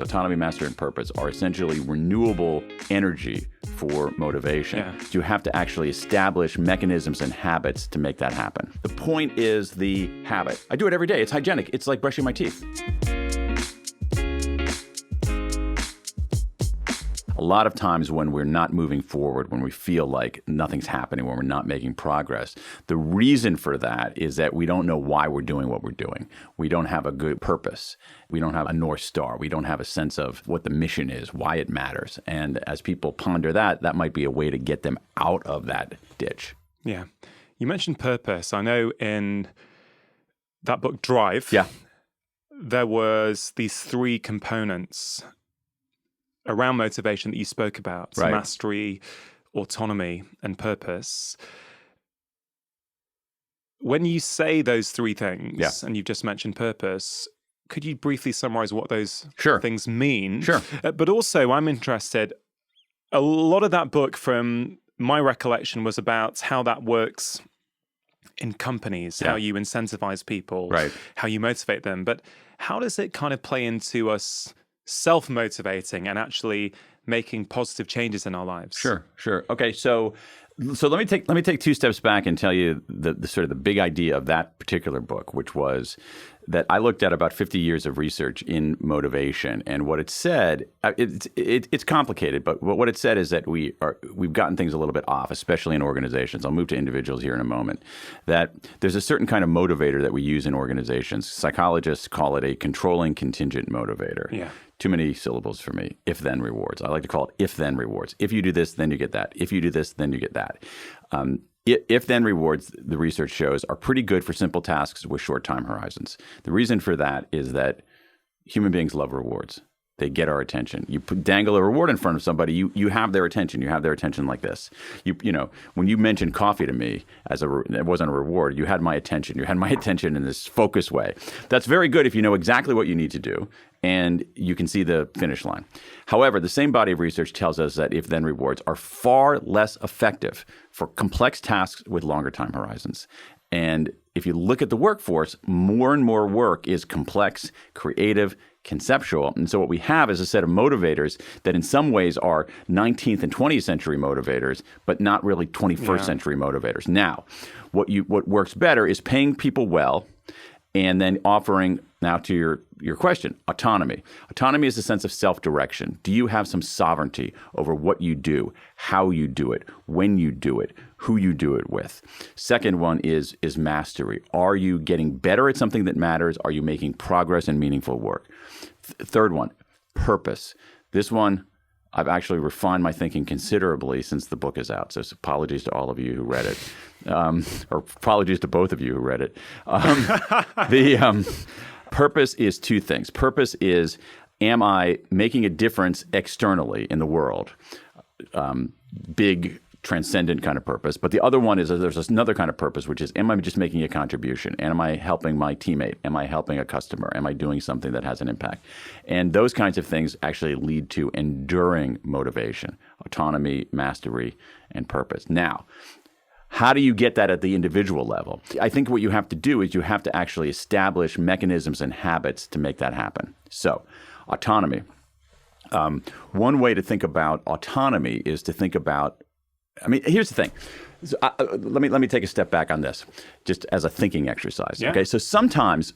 Autonomy, mastery, and purpose are essentially renewable energy for motivation. Yeah. You have to actually establish mechanisms and habits to make that happen. The point is the habit. I do it every day. It's hygienic. It's like brushing my teeth. A lot of times when we're not moving forward, when we feel like nothing's happening, when we're not making progress, the reason for that is that we don't know why we're doing what we're doing. We don't have a good purpose. We don't have a North Star. We don't have a sense of what the mission is, why it matters. And as people ponder that, that might be a way to get them out of that ditch. Yeah. You mentioned purpose. I know in that book, Drive, there was these three components around motivation that you spoke about, Right. mastery, autonomy, and purpose. When you say those three things, and you've just mentioned purpose, could you briefly summarize what those things mean? Sure. But also, I'm interested, a lot of that book, from my recollection, was about how that works in companies, how you incentivize people, how you motivate them. But how does it kind of play into us self-motivating and actually making positive changes in our lives? Sure. Okay, so let me take two steps back and tell you the sort of the big idea of that particular book, which was that I looked at about 50 years of research in motivation, and what it said, it's complicated, but what it said is that we've gotten things a little bit off, especially in organizations. I'll move to individuals here in a moment. That there's a certain kind of motivator that we use in organizations. Psychologists call it a controlling contingent motivator. Yeah. Too many syllables for me. If-then rewards. I like to call it if-then rewards. If you do this, then you get that. If you do this, then you get that. If-then rewards, the research shows, are pretty good for simple tasks with short time horizons. The reason for that is that human beings love rewards. They get our attention. You dangle a reward in front of somebody, you have their attention. You have their attention like this. You know, when you mentioned coffee to me it wasn't a reward, you had my attention. You had my attention in this focused way. That's very good if you know exactly what you need to do and you can see the finish line. However, the same body of research tells us that if-then rewards are far less effective for complex tasks with longer time horizons. And if you look at the workforce, more and more work is complex, creative, conceptual. And so what we have is a set of motivators that in some ways are 19th and 20th century motivators, but not really 21st century motivators. Now, what works better is paying people well and then offering, now to your question, autonomy. Autonomy is a sense of self-direction. Do you have some sovereignty over what you do, how you do it, when you do it, who you do it with? Second one is mastery. Are you getting better at something that matters? Are you making progress in meaningful work? Third one, purpose. This one, I've actually refined my thinking considerably since the book is out. So apologies to all of you who read it, or apologies to both of you who read it. Purpose is two things. Purpose is, am I making a difference externally in the world? Big, transcendent kind of purpose. But the other one is there's another kind of purpose, which is, am I just making a contribution? And am I helping my teammate? Am I helping a customer? Am I doing something that has an impact? And those kinds of things actually lead to enduring motivation, autonomy, mastery, and purpose. Now, how do you get that at the individual level? I think what you have to do is you have to actually establish mechanisms and habits to make that happen. So, autonomy. One way to think about autonomy is to think about, here's the thing. So, let me take a step back on this, just as a thinking exercise. Yeah. Okay, so sometimes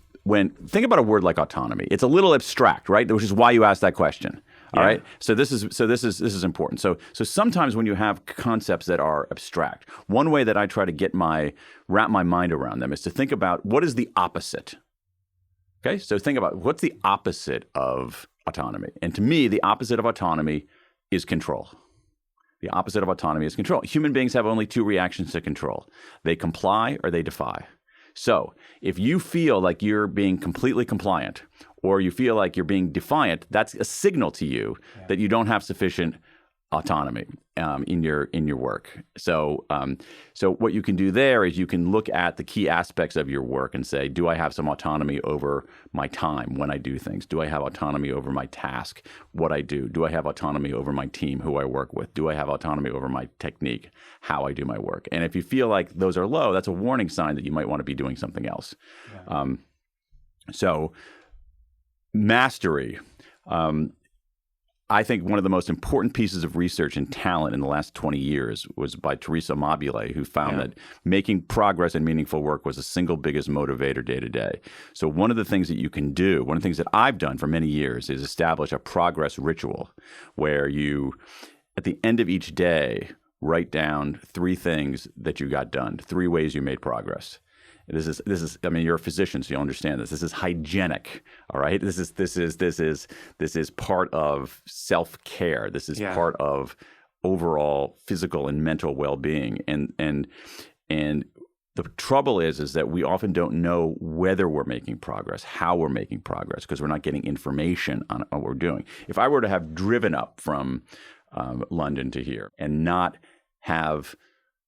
think about a word like autonomy, it's a little abstract, right? Which is why you asked that question. All right. So this is important. So sometimes when you have concepts that are abstract, one way that I try to wrap my mind around them is to think about what is the opposite. Okay. So think about what's the opposite of autonomy. And to me, the opposite of autonomy is control. The opposite of autonomy is control. Human beings have only two reactions to control. They comply or they defy. So if you feel like you're being completely compliant or you feel like you're being defiant, that's a signal to you that you don't have sufficient autonomy in your work. So what you can do there is you can look at the key aspects of your work and say, do I have some autonomy over my time when I do things? Do I have autonomy over my task, what I do? Do I have autonomy over my team, who I work with? Do I have autonomy over my technique, how I do my work? And if you feel like those are low, that's a warning sign that you might want to be doing something else. So mastery. I think one of the most important pieces of research in talent in the last 20 years was by Teresa Mobile, who found that making progress in meaningful work was the single biggest motivator day to day. So one of the things that you can do, one of the things that I've done for many years is establish a progress ritual where you, at the end of each day, write down 3 things that you got done, 3 ways you made progress. This is. I mean, you're a physician, so you'll understand this. This is hygienic, all right. This is part of self-care. This is part of overall physical and mental well-being. And the trouble is that we often don't know whether we're making progress, how we're making progress, because we're not getting information on what we're doing. If I were to have driven up from London to here and not have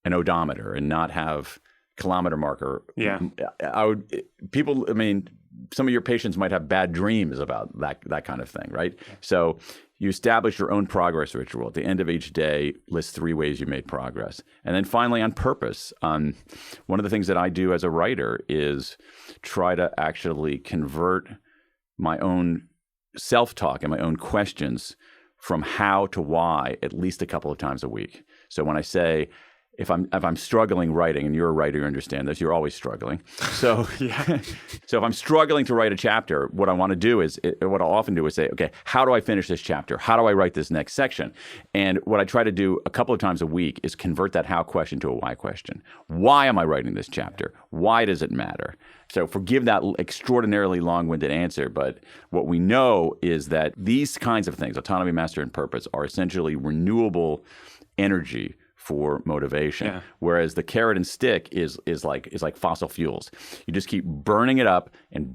an odometer and not have kilometer marker. I mean, some of your patients might have bad dreams about that kind of thing, right? So you establish your own progress ritual. At the end of each day, list 3 ways you made progress. And then finally, on purpose, one of the things that I do as a writer is try to actually convert my own self-talk and my own questions from how to why at least a couple of times a week. So when I say, if I'm struggling writing, and you're a writer, you understand this, you're always struggling. So so if I'm struggling to write a chapter, what I want to do is, what I'll often do is say, okay, how do I finish this chapter? How do I write this next section? And what I try to do a couple of times a week is convert that how question to a why question. Why am I writing this chapter? Why does it matter? So forgive that extraordinarily long-winded answer, but what we know is that these kinds of things, autonomy, mastery, and purpose, are essentially renewable energy for motivation, whereas the carrot and stick is like fossil fuels. You just keep burning it up, and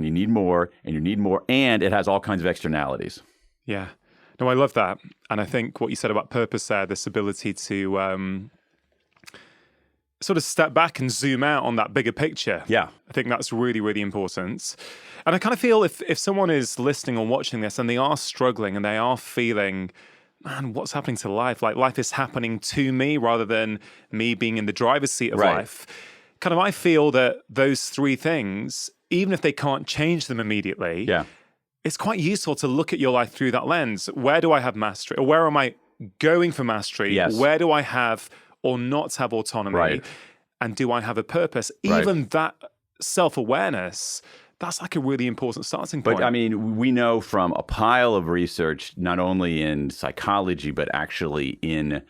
you need more, and you need more, and it has all kinds of externalities. Yeah, no, I love that, and I think what you said about purpose there, this ability to sort of step back and zoom out on that bigger picture. Yeah, I think that's really, really important. And I kind of feel if someone is listening or watching this and they are struggling and they are feeling, man, what's happening to life? Like life is happening to me rather than me being in the driver's seat of life. Kind of, I feel that those 3 things, even if they can't change them immediately, it's quite useful to look at your life through that lens. Where do I have mastery? Or where am I going for mastery? Where do I have or not have autonomy? And do I have a purpose? Even that self-awareness, that's like a really important starting point. But I mean, we know from a pile of research, not only in psychology, but actually in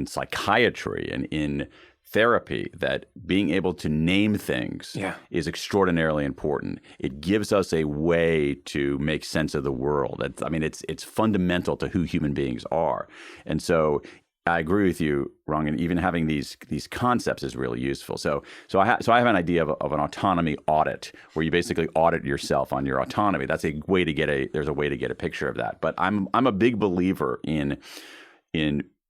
psychiatry and in therapy, that being able to name things is extraordinarily important. It gives us a way to make sense of the world. It's fundamental to who human beings are. And so I agree with you, Rung, and even having these concepts is really useful. So I have an idea of an autonomy audit, where you basically audit yourself on your autonomy. That's a way to get a picture of that. But I'm a big believer in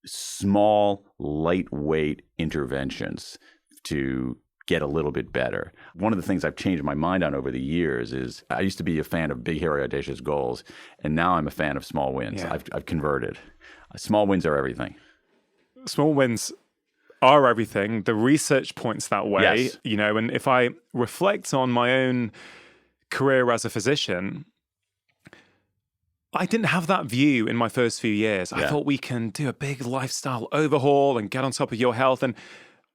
small, lightweight interventions to get a little bit better. One of the things I've changed my mind on over the years is I used to be a fan of big, hairy, audacious goals, and now I'm a fan of small wins. I've converted. Small wins are everything. Small wins are everything. The research points that way, and if I reflect on my own career as a physician, I didn't have that view in my first few years. I thought we can do a big lifestyle overhaul and get on top of your health. And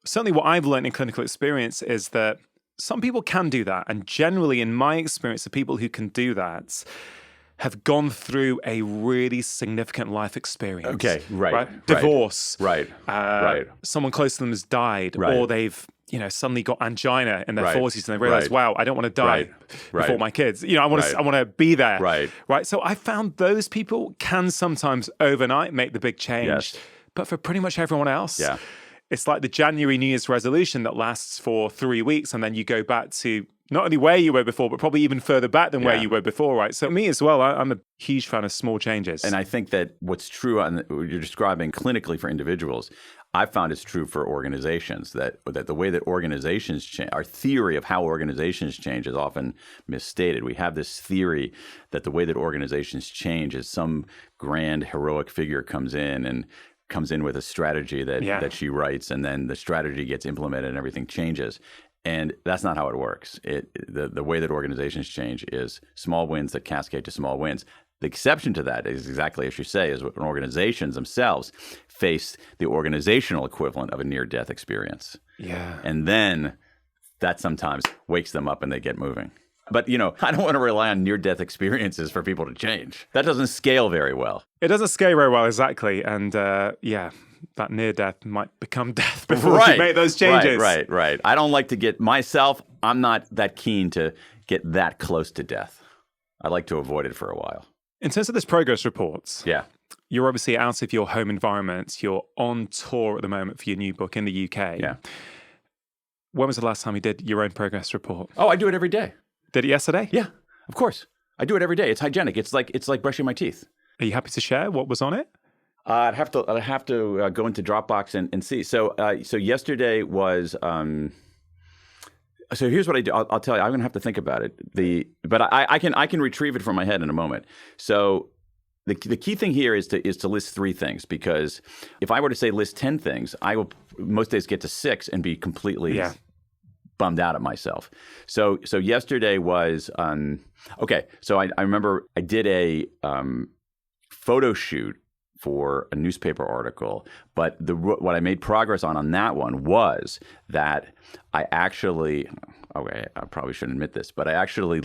certainly what I've learned in clinical experience is that some people can do that. And generally, in my experience, the people who can do that have gone through a really significant life experience. Okay, right. Divorce. Right. Someone close to them has died, or they've suddenly got angina in their 40s and they realize, wow, I don't want to die before my kids. I want to be there. Right. So I found those people can sometimes overnight make the big change. But for pretty much everyone else, it's like the January New Year's resolution that lasts for 3 weeks, and then you go back to not only where you were before, but probably even further back than where you were before, right? So me as well, I'm a huge fan of small changes. And I think that what's true on what you're describing clinically for individuals, I've found it's true for organizations, that the way that organizations change, our theory of how organizations change is often misstated. We have this theory that the way that organizations change is some grand heroic figure comes in with a strategy that she writes, and then the strategy gets implemented and everything changes. And that's not how it works. The way that organizations change is small wins that cascade to small wins. The exception to that is exactly as you say, is when organizations themselves face the organizational equivalent of a near-death experience. Yeah. And then that sometimes wakes them up and they get moving. But, I don't want to rely on near-death experiences for people to change. That doesn't scale very well. It doesn't scale very well, exactly. And that near-death might become death before you make those changes. Right. I don't like to get myself, I'm not that keen to get that close to death. I like to avoid it for a while. In terms of this progress report, yeah, you're obviously out of your home environment. You're on tour at the moment for your new book in the UK. Yeah. When was the last time you did your own progress report? Oh, I do it every day. Did it yesterday? Yeah, of course. I do it every day. It's hygienic. It's like brushing my teeth. Are you happy to share what was on it? I'd have to go into Dropbox and see. So yesterday was. So here's what I do. I'll tell you. I'm going to have to think about it. But I can retrieve it from my head in a moment. So the key thing here is to list 3 things, because if I were to say list 10 things, I will most days get to 6 and be completely bummed out at myself. So yesterday was okay. So I remember I did a photo shoot for a newspaper article, but what I made progress on that one was that I actually, I probably shouldn't admit this, but I actually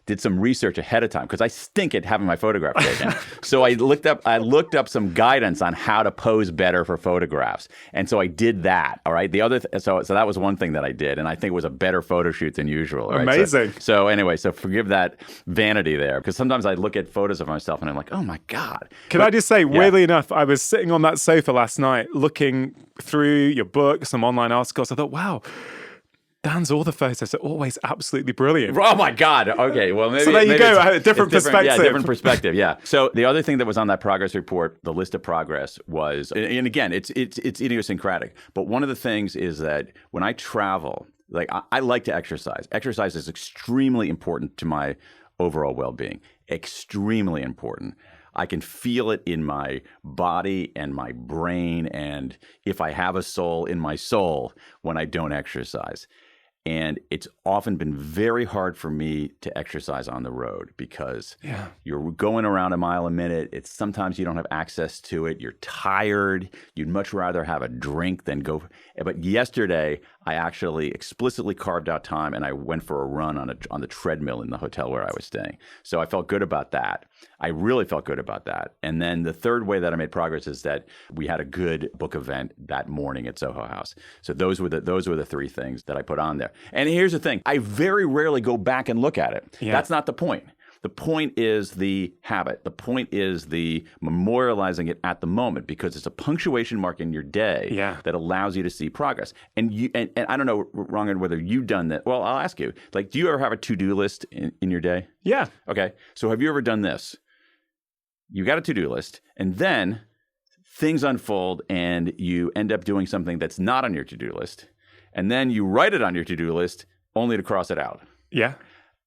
did some research ahead of time, because I stink at having my photograph taken. So I looked up some guidance on how to pose better for photographs, and so I did that. All right, so that was one thing that I did, and I think it was a better photo shoot than usual. Right? Amazing. So anyway, forgive that vanity there, because sometimes I look at photos of myself and I'm like, oh my God. I just say, weirdly enough, I was sitting on that sofa last night looking through your book, some online articles. I thought, wow, Dan's author photos are always absolutely brilliant. Oh my God. Okay. Well, maybe. So there you go. A different perspective. Yeah, different perspective. Yeah. So the other thing that was on that progress report, the list of progress, was, and again, it's idiosyncratic. But one of the things is that when I travel, like I like to exercise. Exercise is extremely important to my overall well-being. Extremely important. I can feel it in my body and my brain, and if I have a soul, in my soul when I don't exercise. And it's often been very hard for me to exercise on the road, because you're going around a mile a minute. Sometimes you don't have access to it. You're tired. You'd much rather have a drink than go. But yesterday, I actually explicitly carved out time and I went for a run on the treadmill in the hotel where I was staying. So I felt good about that. I really felt good about that. And then the third way that I made progress is that we had a good book event that morning at Soho House. So those were the 3 things that I put on there. And here's the thing. I very rarely go back and look at it. Yeah. That's not the point. The point is the habit. The point is the memorializing it at the moment, because it's a punctuation mark in your day that allows you to see progress. And I don't know, Rangan, whether you've done that. Well, I'll ask you. Like, do you ever have a to-do list in your day? Yeah. Okay. So have you ever done this? You got a to-do list, and then things unfold and you end up doing something that's not on your to-do list. And then you write it on your to-do list only to cross it out. Yeah.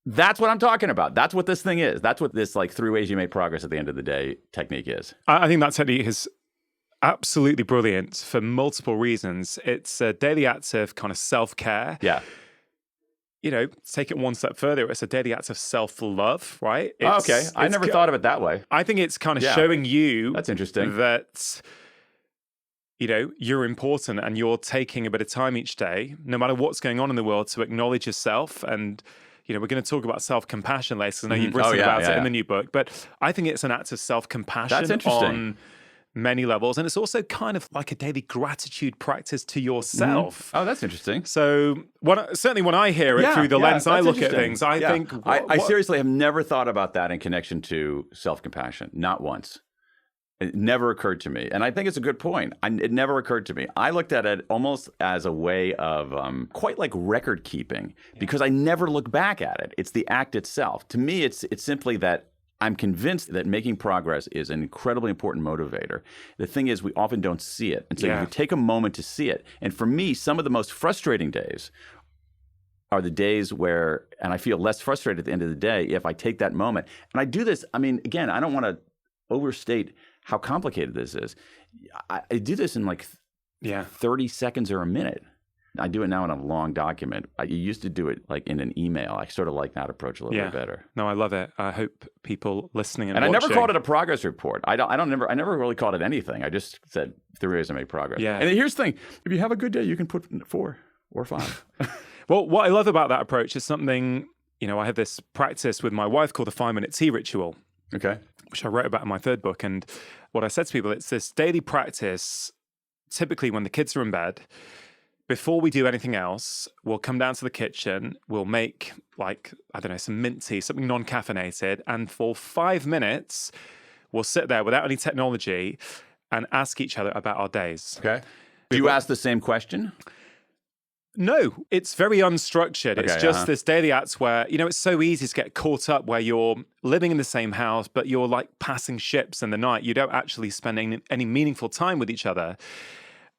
That's what I'm talking about. That's what this thing is. That's what this 3 ways you make progress at the end of the day technique is. I think that technique is absolutely brilliant for multiple reasons. It's a daily act of kind of self-care. Yeah. Take it one step further. It's a daily act of self-love, right? Okay. I never thought of it that way. I think it's kind of showing you that's interesting. That you're important, and you're taking a bit of time each day, no matter what's going on in the world, to acknowledge yourself. And we're going to talk about self-compassion later, because I know you've written about it in the new book. But I think it's an act of self-compassion on many levels. And it's also kind of like a daily gratitude practice to yourself. Oh, that's interesting. So certainly when I hear it through the lens I look at things, I think... I seriously have never thought about that in connection to self-compassion. Not once. It never occurred to me. And I think it's a good point. It never occurred to me. I looked at it almost as a way of quite like record keeping, because I never look back at it. It's the act itself. To me, it's simply that I'm convinced that making progress is an incredibly important motivator. The thing is, we often don't see it. And so you take a moment to see it. And for me, some of the most frustrating days are the days where, and I feel less frustrated at the end of the day if I take that moment. And I do this, again, I don't want to overstate how complicated this is. I do this in 30 seconds or a minute. I do it now in a long document. I used to do it like in an email. I sort of like that approach a little bit better. No, I love it. I hope people listening and watching. I never called it a progress report. I never really called it anything. I just said 3 ways to make progress. Yeah. And here's the thing: if you have a good day, you can put 4 or 5. Well, what I love about that approach is something, I have this practice with my wife called the 5-minute tea ritual. Okay. Which I wrote about in my 3rd book. And what I said to people, it's this daily practice, typically when the kids are in bed. Before we do anything else, we'll come down to the kitchen, we'll make some mint tea, something non-caffeinated, and for 5 minutes, we'll sit there without any technology and ask each other about our days. Okay. Do you ask the same question? No, it's very unstructured. It's just this daily act where, it's so easy to get caught up where you're living in the same house, but you're like passing ships in the night. You don't actually spend any meaningful time with each other.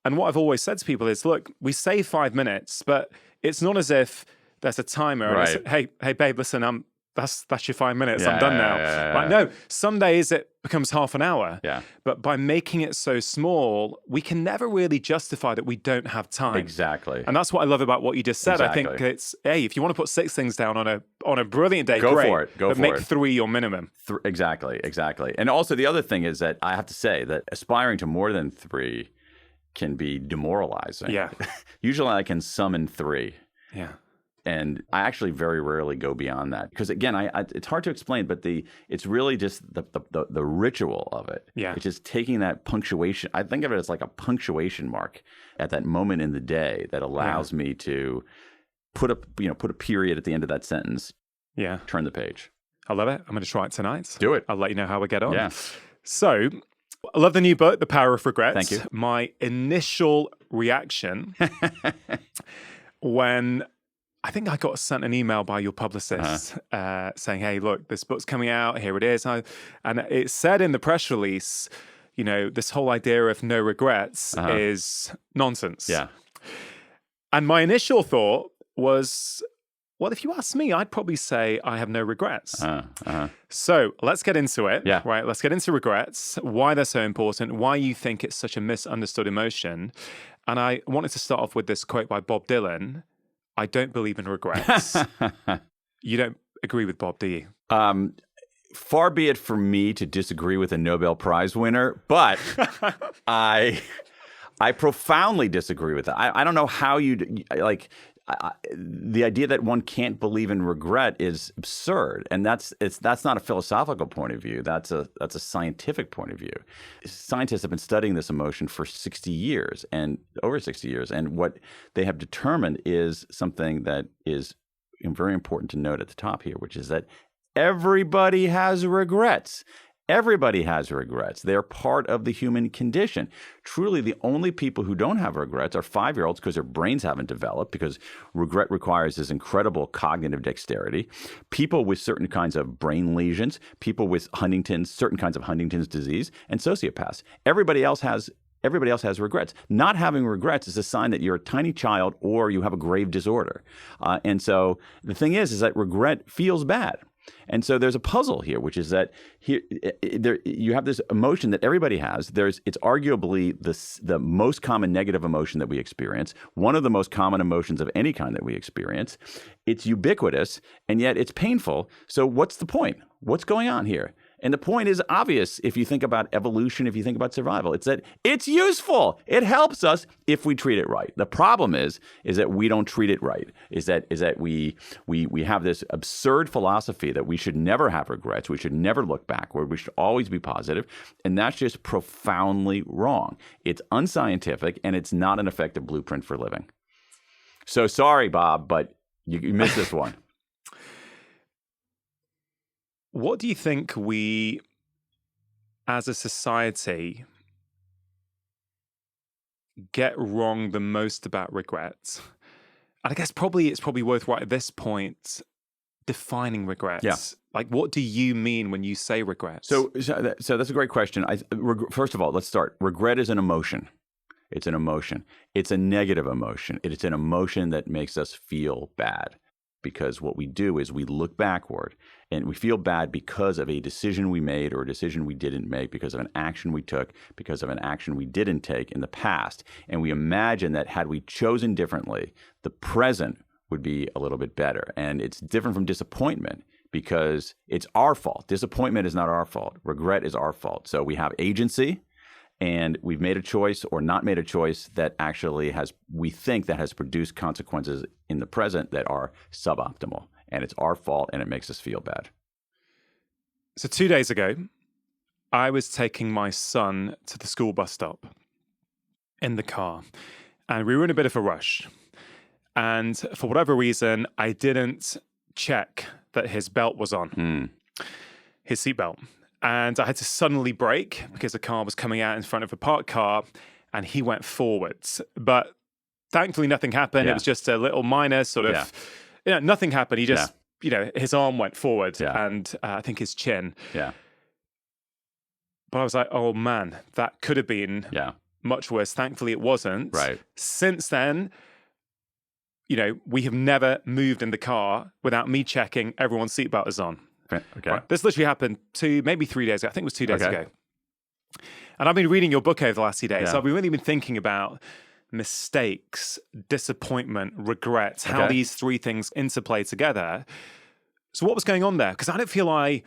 And what I've always said to people is, look, we say 5 minutes, but it's not as if there's a timer. Right. And it's, hey, babe, listen, that's your 5 minutes. I'm done now. Like, no, some days it becomes half an hour. Yeah. But by making it so small, we can never really justify that we don't have time. Exactly. And that's what I love about what you just said. Exactly. I think it's, hey, if you want to put 6 things down on a brilliant day, go great. for it. Go but for make it. 3 your minimum. Exactly. And also the other thing is that I have to say that aspiring to more than 3 can be demoralizing. Yeah. Usually I can summon 3. Yeah. And I actually very rarely go beyond that because, again, it's hard to explain, but it's really just the ritual of it. Yeah. It's just taking that punctuation. I think of it as like a punctuation mark at that moment in the day that allows me to put a period at the end of that sentence. Yeah. Turn the page. I love it. I'm going to try it tonight. Do it. I'll let you know how we get on. Yeah. So, I love the new book, The Power of Regret. Thank you. My initial reaction when I think I got sent an email by your publicist saying, hey, look, this book's coming out. Here it is. And it said in the press release, this whole idea of no regrets is nonsense. Yeah. And my initial thought was, well, if you ask me, I'd probably say I have no regrets. So let's get into it. Yeah. Right. Let's get into regrets, why they're so important, why you think it's such a misunderstood emotion. And I wanted to start off with this quote by Bob Dylan. I don't believe in regrets. You don't agree with Bob, do you? Far be it from me to disagree with a Nobel Prize winner, but I profoundly disagree with that. I don't know how the idea that one can't believe in regret is absurd, and that's not a philosophical point of view. That's a scientific point of view. Scientists have been studying this emotion for 60 years and over 60 years, and what they have determined is something that is very important to note at the top here, which is that everybody has regrets. Everybody has regrets. They're part of the human condition. Truly, the only people who don't have regrets are 5-year-olds because their brains haven't developed, because regret requires this incredible cognitive dexterity. People with certain kinds of brain lesions, people with certain kinds of Huntington's disease, and sociopaths. Everybody else has regrets. Not having regrets is a sign that you're a tiny child or you have a grave disorder. And so the thing is that regret feels bad. And so there's a puzzle here, which is that you have this emotion that everybody has. It's arguably the most common negative emotion that we experience, one of the most common emotions of any kind that we experience. It's ubiquitous, and yet it's painful. So what's the point? What's going on here? And the point is obvious if you think about evolution, if you think about survival. It's that it's useful. It helps us if we treat it right. The problem is that we don't treat it right. Is that we have this absurd philosophy that we should never have regrets. We should never look backward. We should always be positive. And that's just profoundly wrong. It's unscientific, and it's not an effective blueprint for living. So sorry, Bob, but you missed this one. What do you think we, as a society, get wrong the most about regrets? And I guess it's probably worth right at this point defining regrets. Yeah. Like, what do you mean when you say regrets? So that's a great question. First of all, let's start. Regret is an emotion. It's an emotion. It's a negative emotion. It's an emotion that makes us feel bad. because what we do is we look backward and we feel bad because of a decision we made or a decision we didn't make, because of an action we took, because of an action we didn't take in the past. And we imagine that had we chosen differently, the present would be a little bit better. And it's different from disappointment because it's our fault. Disappointment is not our fault. Regret is our fault. So we have agency, and we've made a choice or not made a choice that actually we think that has produced consequences in the present that are suboptimal. And it's our fault, and it makes us feel bad. So 2 days ago, I was taking my son to the school bus stop in the car, and we were in a bit of a rush. And for whatever reason, I didn't check that his belt was on, his seatbelt. And I had to suddenly brake because the car was coming out in front of a parked car, and he went forwards. But thankfully, nothing happened. It was just a little minor sort of, nothing happened. He just, his arm went forward and I think his chin. Yeah. But I was like, oh man, that could have been much worse. Thankfully, it wasn't. Right. Since then, we have never moved in the car without me checking everyone's seatbelt is on. Okay. Right. This literally happened maybe 3 days ago. I think it was 2 days ago. And I've been reading your book over the last few days. So I've really been thinking about mistakes, disappointment, regret, how these three things interplay together. So what was going on there? Because I don't feel I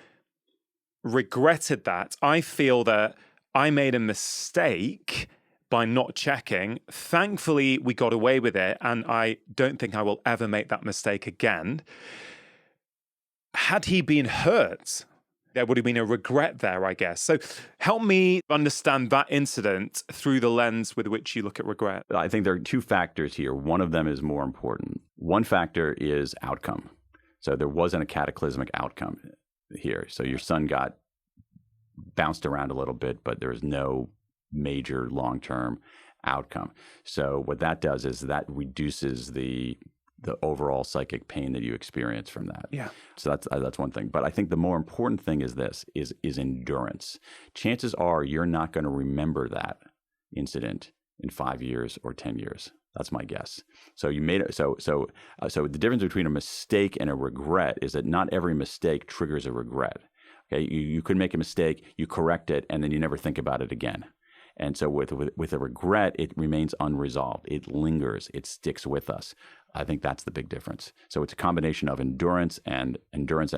regretted that. I feel that I made a mistake by not checking. Thankfully, we got away with it. And I don't think I will ever make that mistake again. Had he been hurt, there would have been a regret there, I guess. So help me understand that incident through the lens with which you look at regret. I think there are two factors here. One of them is more important. One factor is outcome. So there wasn't a cataclysmic outcome here. So your son got bounced around a little bit, but there was no major long-term outcome. So what that does is that reduces the overall psychic pain that you experience from that. Yeah. So that's one thing. But I think the more important thing is this, is endurance. Chances are you're not going to remember that incident in 5 years or 10 years. That's my guess. So you made it. So the difference between a mistake and a regret is that not every mistake triggers a regret. Okay. You could make a mistake, you correct it, and then you never think about it again. And so with a regret, it remains unresolved. It lingers. It sticks with us. I think that's the big difference. So it's a combination of endurance and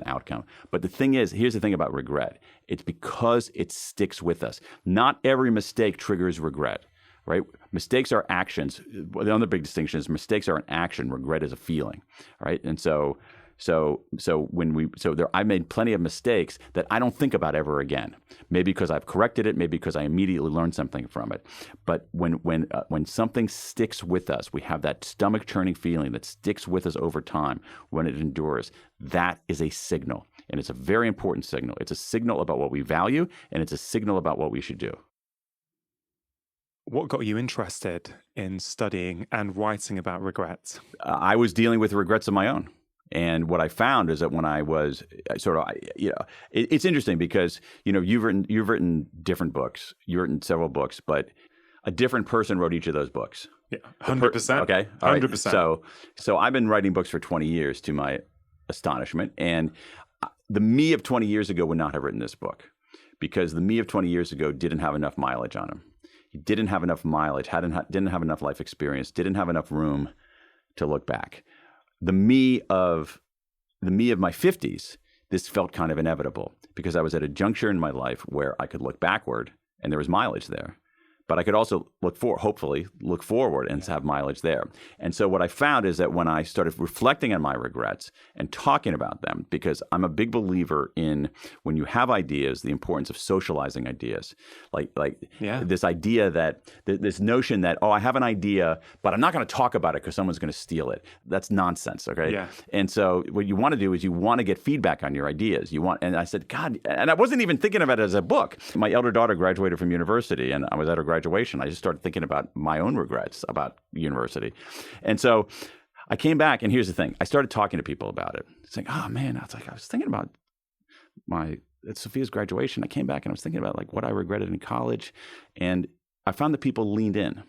outcome. But the thing is, here's the thing about regret. It's because it sticks with us. Not every mistake triggers regret, right? Mistakes are actions. The other big distinction is mistakes are an action. Regret is a feeling, right? And so I made plenty of mistakes that I don't think about ever again. Maybe because I've corrected it, maybe because I immediately learned something from it. But when something sticks with us, we have that stomach churning feeling that sticks with us over time. When it endures, that is a signal, and it's a very important signal. It's a signal about what we value, and it's a signal about what we should do. What got you interested in studying and writing about regrets? I was dealing with regrets of my own. And what I found is that when I was it's interesting because, you've written different books, you've written several books, but a different person wrote each of those books. Yeah, 100%. Okay. All 100%. Right. So I've been writing books for 20 years to my astonishment. And the me of 20 years ago would not have written this book because the me of 20 years ago didn't have enough mileage on him. He didn't have enough mileage, didn't have enough life experience, didn't have enough room to look back. The me of my 50s, this felt kind of inevitable because I was at a juncture in my life where I could look backward and there was mileage there. But I could also hopefully look forward and have mileage there. And so what I found is that when I started reflecting on my regrets and talking about them, because I'm a big believer in when you have ideas, the importance of socializing ideas. This idea that this notion that, I have an idea, but I'm not going to talk about it because someone's going to steal it. That's nonsense, okay? Yeah. And so what you want to do is you want to get feedback on your ideas. And I said, God, and I wasn't even thinking about it as a book. My elder daughter graduated from university and I was at her graduation. I just started thinking about my own regrets about university. And so I came back, and here's the thing. I started talking to people about it, saying, oh, man, I was thinking about Sophia's graduation. I came back, and I was thinking about what I regretted in college. And I found that people leaned in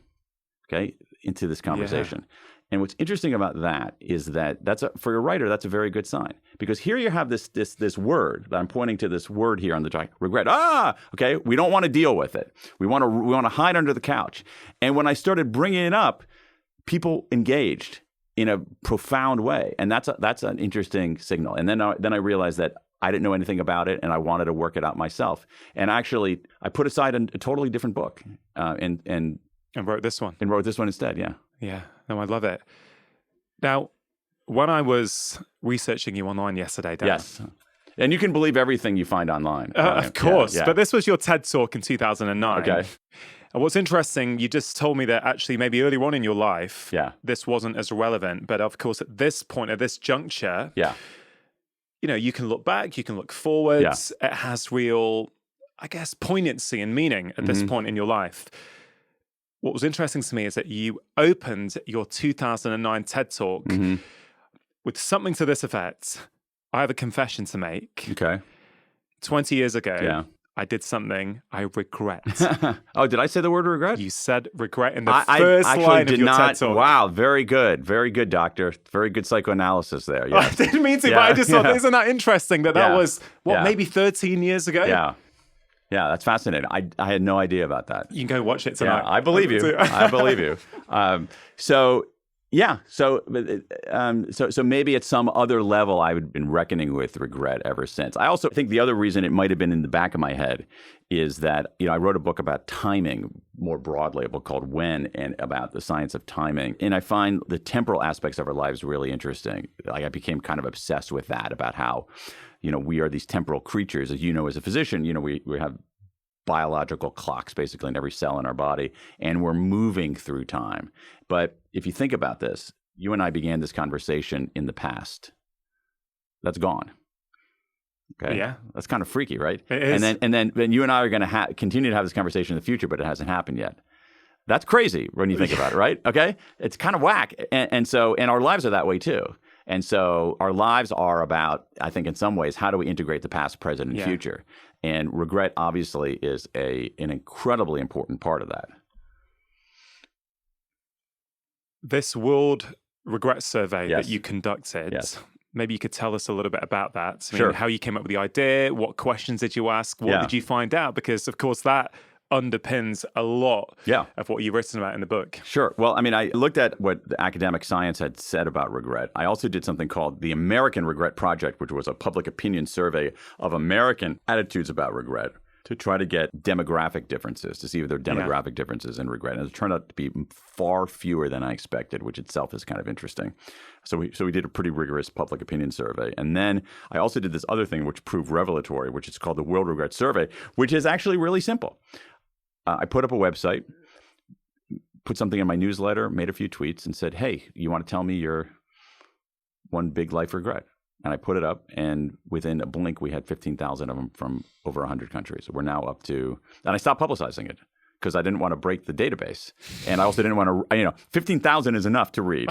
okay, into this conversation. And what's interesting about that is that for a writer, that's a very good sign, because here you have this word that I'm pointing to, this word here on the document, regret. Okay, we don't want to deal with it. We want to hide under the couch. And when I started bringing it up, people engaged in a profound way, and that's an interesting signal. And then I realized that I didn't know anything about it, and I wanted to work it out myself. And actually, I put aside a totally different book and wrote this one. And wrote this one instead. Yeah. Yeah. No, I love it. Now, when I was researching you online yesterday, Dan. Yes. And you can believe everything you find online. Of course. Yeah. But this was your TED Talk in 2009. Okay. And what's interesting, you just told me that actually maybe earlier on in your life, this wasn't as relevant. But of course, at this point, at this juncture, you can look back, you can look forwards. It has real, I guess, poignancy and meaning at this point in your life. What was interesting to me is that you opened your 2009 TED Talk with something to this effect. I have a confession to make. Okay. 20 years ago, I did something I regret. Oh, did I say the word regret? You said regret in the first line of your TED Talk. Wow, very good. Very good, doctor. Very good psychoanalysis there. Yes. I didn't mean to, but I just thought, isn't that interesting that was, maybe 13 years ago? Yeah. Yeah, that's fascinating. I had no idea about that. You can go watch it tonight. Yeah, I believe you. I believe you. So maybe at some other level, I've been reckoning with regret ever since. I also think the other reason it might have been in the back of my head is that, I wrote a book about timing more broadly, a book called When, and about the science of timing. And I find the temporal aspects of our lives really interesting. Like, I became kind of obsessed with that, about how, we are these temporal creatures. As you know, as a physician, we have biological clocks basically in every cell in our body, and we're moving through time. But if you think about this, you and I began this conversation in the past. That's gone. Okay. Yeah. That's kind of freaky, right? It is. And then you and I are going to continue to have this conversation in the future, but it hasn't happened yet. That's crazy when you think about it, right? Okay. It's kind of whack. And our lives are that way too. And so our lives are about, I think in some ways, how do we integrate the past, present, and future? And regret obviously is an incredibly important part of that. This World Regret Survey that you conducted, maybe you could tell us a little bit about that. I mean, how you came up with the idea, what questions did you ask, what did you find out? Because of course that underpins a lot of what you've written about in the book. Sure. Well, I mean, I looked at what the academic science had said about regret. I also did something called the American Regret Project, which was a public opinion survey of American attitudes about regret to try to get demographic differences, to see if there are demographic differences in regret. And it turned out to be far fewer than I expected, which itself is kind of interesting. So we did a pretty rigorous public opinion survey. And then I also did this other thing which proved revelatory, which is called the World Regret Survey, which is actually really simple. I put up a website, put something in my newsletter, made a few tweets, and said, hey, you want to tell me your one big life regret? And I put it up, and within a blink, we had 15,000 of them from over 100 countries. We're now up to, and I stopped publicizing it because I didn't want to break the database. And I also didn't want to, 15,000 is enough to read.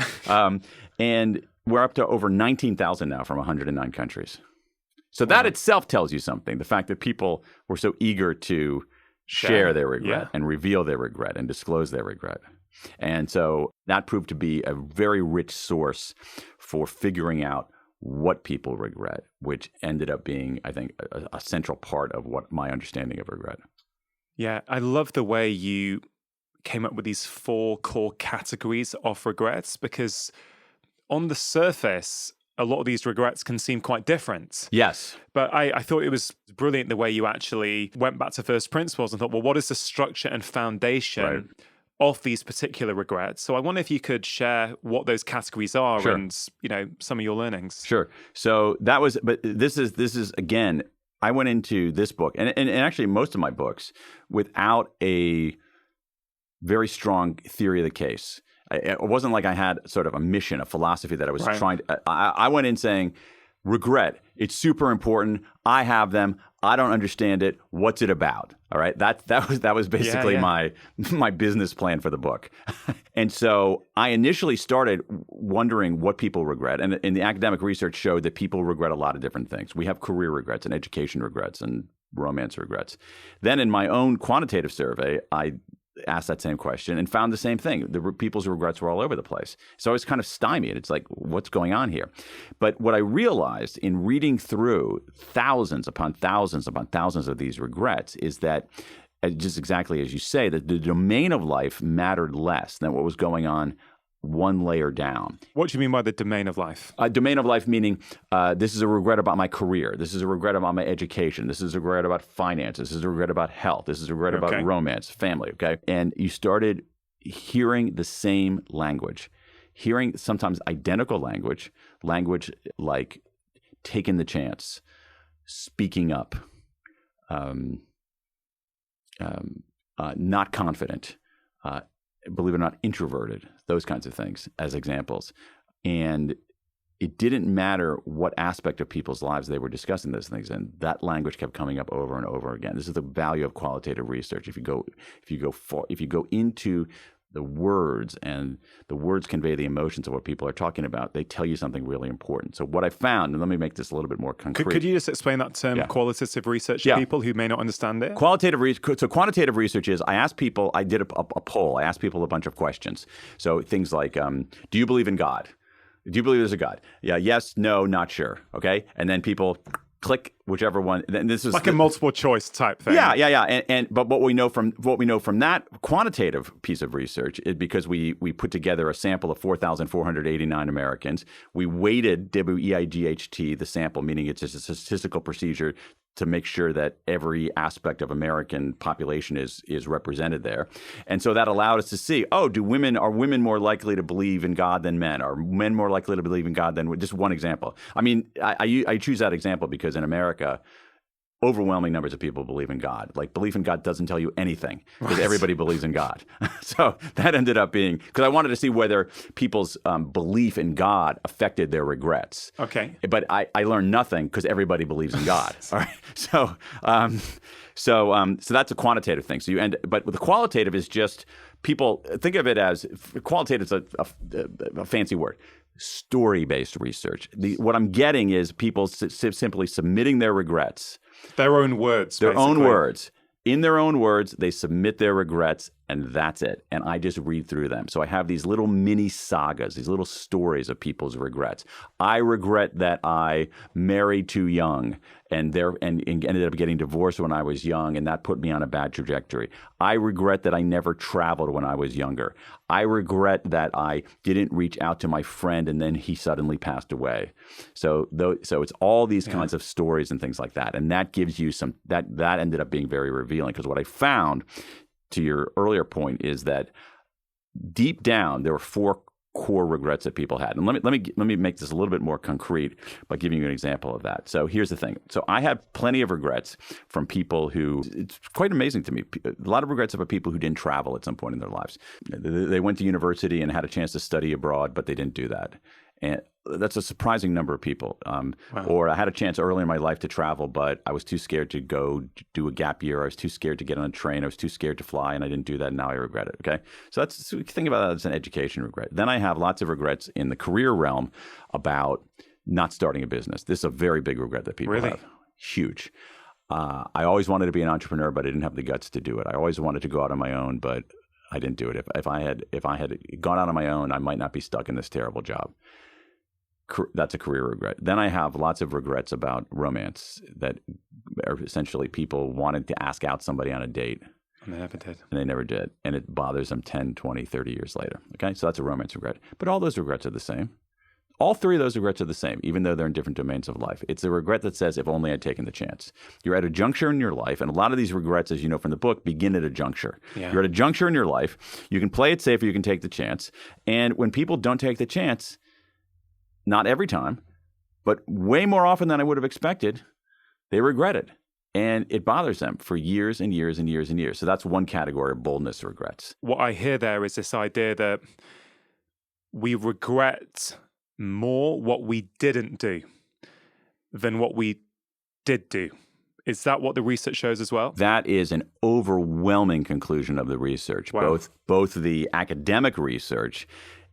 And we're up to over 19,000 now from 109 countries. So that itself tells you something, the fact that people were so eager to share their regret and reveal their regret and disclose their regret. And so that proved to be a very rich source for figuring out what people regret, which ended up being, I think, a central part of what my understanding of regret. Yeah, I love the way you came up with these 4 core categories of regrets, because on the surface, a lot of these regrets can seem quite different. Yes. But I thought it was brilliant the way you actually went back to first principles and thought, well, what is the structure and foundation of these particular regrets? So I wonder if you could share what those categories are and, some of your learnings. Sure. So that was, but this is again, I went into this book and actually most of my books without a very strong theory of the case. It wasn't like I had sort of a mission, a philosophy that I was trying to, I went in saying, regret, it's super important. I have them. I don't understand it. What's it about? All right. That was basically my business plan for the book. And so I initially started wondering what people regret. And the academic research showed that people regret a lot of different things. We have career regrets and education regrets and romance regrets. Then in my own quantitative survey, I asked that same question and found the same thing. People's regrets were all over the place. So I was kind of stymied. It's like, what's going on here? But what I realized in reading through thousands upon thousands upon thousands of these regrets is that, just exactly as you say, that the domain of life mattered less than what was going on one layer down. What do you mean by the domain of life? Domain of life meaning this is a regret about my career. This is a regret about my education. This is a regret about finances. This is a regret about health. This is a regret about romance, family, okay? And you started hearing the same language, hearing sometimes identical language like taking the chance, speaking up, not confident, believe it or not, introverted, those kinds of things as examples. And it didn't matter what aspect of people's lives they were discussing those things in. That language kept coming up over and over again. This is the value of qualitative research. If you go into the words, and the words convey the emotions of what people are talking about, they tell you something really important. So what I found, and let me make this a little bit more concrete. Could you just explain that term, qualitative research, to people who may not understand it? So quantitative research is, I did a poll. I asked people a bunch of questions. So things like, do you believe in God? Do you believe there's a God? Yeah, yes, no, not sure. Okay. And then people click whichever one. And this is like a multiple choice type thing. Yeah. But what we know from that quantitative piece of research is, because we put together a sample of 4,489 Americans. We weighted WEIGHT, the sample, meaning it's just a statistical procedure to make sure that every aspect of American population is represented there. And so that allowed us to see, are women more likely to believe in God than men? Are men more likely to believe in God than, just one example. I mean, I choose that example because in America, overwhelming numbers of people believe in God. Like, belief in God doesn't tell you anything, because everybody believes in God. So that ended up being, because I wanted to see whether people's belief in God affected their regrets. Okay. But I learned nothing, because everybody believes in God. All right. So that's a quantitative thing. But the qualitative is just, people think of it as, qualitative is a fancy word. Story-based research. What I'm getting is people simply submitting their regrets. Their own words. Their own words. In their own words, they submit their regrets, and that's it. And I just read through them. So I have these little mini sagas, these little stories of people's regrets. I regret that I married too young and ended up getting divorced when I was young, and that put me on a bad trajectory. I regret that I never traveled when I was younger. I regret that I didn't reach out to my friend and then he suddenly passed away. So it's all these kinds of stories and things like that. And that gives you that ended up being very revealing, because what I found, to your earlier point, is that deep down there were 4 core regrets that people had. And let me make this a little bit more concrete by giving you an example of that. So here's the thing. So I have plenty of regrets from people who, it's quite amazing to me, a lot of regrets about people who didn't travel at some point in their lives. They went to university and had a chance to study abroad, but they didn't do that. And that's a surprising number of people. Wow. Or I had a chance early in my life to travel, but I was too scared to go do a gap year. I was too scared to get on a train. I was too scared to fly, and I didn't do that, and now I regret it. Okay, so think about that as an education regret. Then I have lots of regrets in the career realm about not starting a business. This is a very big regret that people have. Huge. I always wanted to be an entrepreneur, but I didn't have the guts to do it. I always wanted to go out on my own, but I didn't do it. If I had gone out on my own, I might not be stuck in this terrible job. That's a career regret. Then I have lots of regrets about romance, that are essentially people wanted to ask out somebody on a date. And they never did. And they never did. And it bothers them 10, 20, 30 years later. Okay, so that's a romance regret. But all those regrets are the same. All 3 of those regrets are the same, even though they're in different domains of life. It's a regret that says, if only I'd taken the chance. You're at a juncture in your life, and a lot of these regrets, as you know from the book, begin at a juncture. Yeah. You're at a juncture in your life. You can play it safe or you can take the chance. And when people don't take the chance, not every time, but way more often than I would have expected, they regret it. And it bothers them for years and years and years and years. So that's one category of boldness regrets. What I hear there is this idea that we regret more what we didn't do than what we did do. Is that what the research shows as well? That is an overwhelming conclusion of the research. Wow. Both the academic research,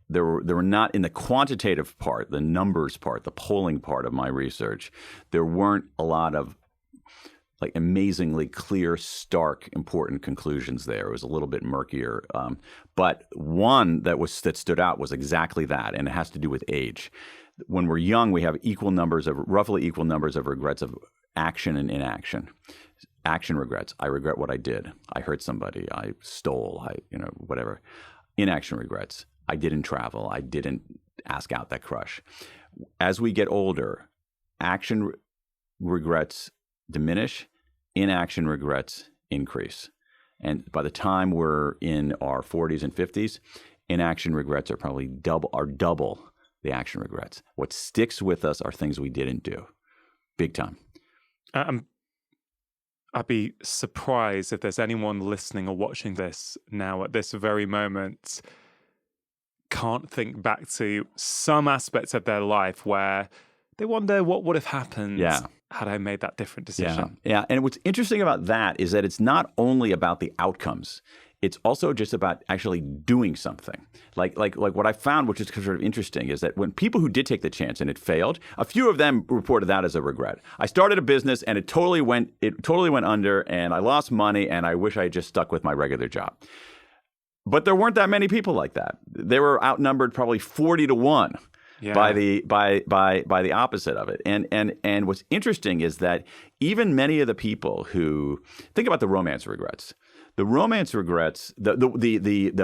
there were not, in the quantitative part, the numbers part, the polling part of my research, there weren't a lot of like amazingly clear, stark, important conclusions there. It was a little bit murkier. But one that stood out was exactly that, and it has to do with age. When we're young, we have roughly equal numbers of regrets of action and inaction. Action regrets. I regret what I did. I hurt somebody. I stole. Whatever. Inaction regrets. I didn't travel. I didn't ask out that crush. As we get older, action regrets diminish, inaction regrets increase. And by the time we're in our 40s and 50s, inaction regrets are probably double the action regrets. What sticks with us are things we didn't do. Big time. I'd be surprised if there's anyone listening or watching this now at this very moment can't think back to some aspects of their life where they wonder what would have happened had I made that different decision. Yeah. And what's interesting about that is that it's not only about the outcomes. It's also just about actually doing something. Like what I found, which is sort of interesting, is that when people who did take the chance and it failed, a few of them reported that as a regret. I started a business and it totally went under, and I lost money, and I wish I had just stuck with my regular job. But there weren't that many people like that. They were outnumbered probably 40-1. Yeah. By the opposite of it. And what's interesting is that even many of the people who think about the romance regrets, the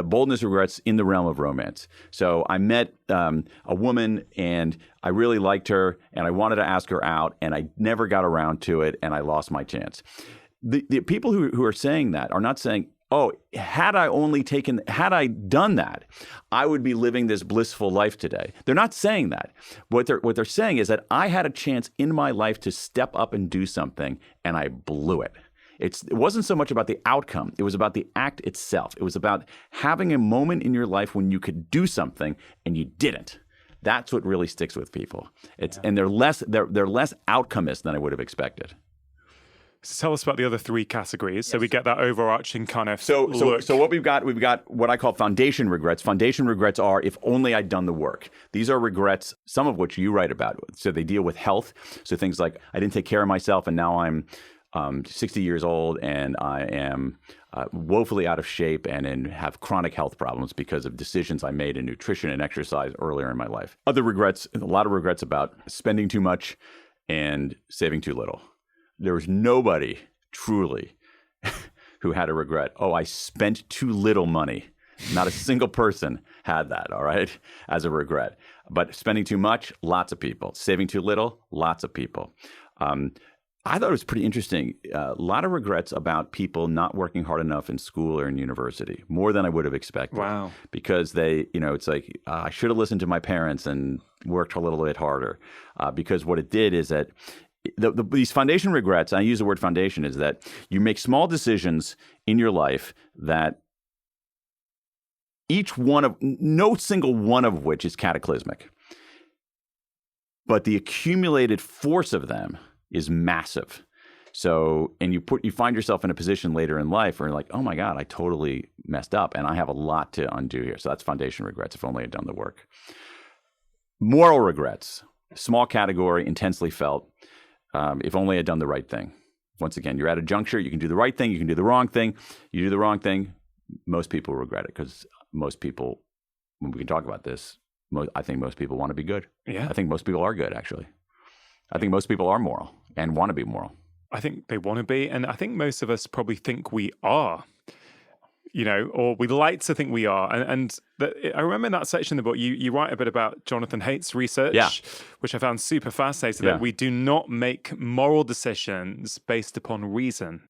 boldness regrets in the realm of romance. So I met a woman and I really liked her and I wanted to ask her out and I never got around to it and I lost my chance. The people who are saying that are not saying, oh, had I done that, I would be living this blissful life today. They're not saying that. What they're saying is that I had a chance in my life to step up and do something, and I blew it. It wasn't so much about the outcome. It was about the act itself. It was about having a moment in your life when you could do something and you didn't. That's what really sticks with people. And they're less outcomeist than I would have expected. So tell us about the other three categories. Yes. So we get that overarching kind of look. So what we've got what I call foundation regrets. Foundation regrets are if only I'd done the work. These are regrets, some of which you write about. So they deal with health. So things like I didn't take care of myself and now I'm 60 years old and I am woefully out of shape and have chronic health problems because of decisions I made in nutrition and exercise earlier in my life. Other regrets, a lot of regrets about spending too much and saving too little. There was nobody truly who had a regret. Oh, I spent too little money. Not a single person had that, all right, as a regret. But spending too much, lots of people. Saving too little, lots of people. I thought it was pretty interesting. A lot of regrets about people not working hard enough in school or in university, more than I would have expected. Wow. Because it's like, I should have listened to my parents and worked a little bit harder. Because what it did is that these foundation regrets, I use the word foundation, is that you make small decisions in your life that no single one of which is cataclysmic. But the accumulated force of them is massive. So, and you find yourself in a position later in life where you're like, oh my God, I totally messed up and I have a lot to undo here. So that's foundation regrets, if only I'd done the work. Moral regrets, small category, intensely felt. If only I'd done the right thing. Once again, you're at a juncture. You can do the right thing. You can do the wrong thing. You do the wrong thing. Most people regret it because most people, when we can talk about this, I think most people want to be good. Yeah. I think most people are good, actually. I think most people are moral and want to be moral. I think they want to be. And I think most of us probably think we are. Or we like to think we are. I remember in that section of the book, you write a bit about Jonathan Haidt's research, which I found super fascinating, that we do not make moral decisions based upon reason.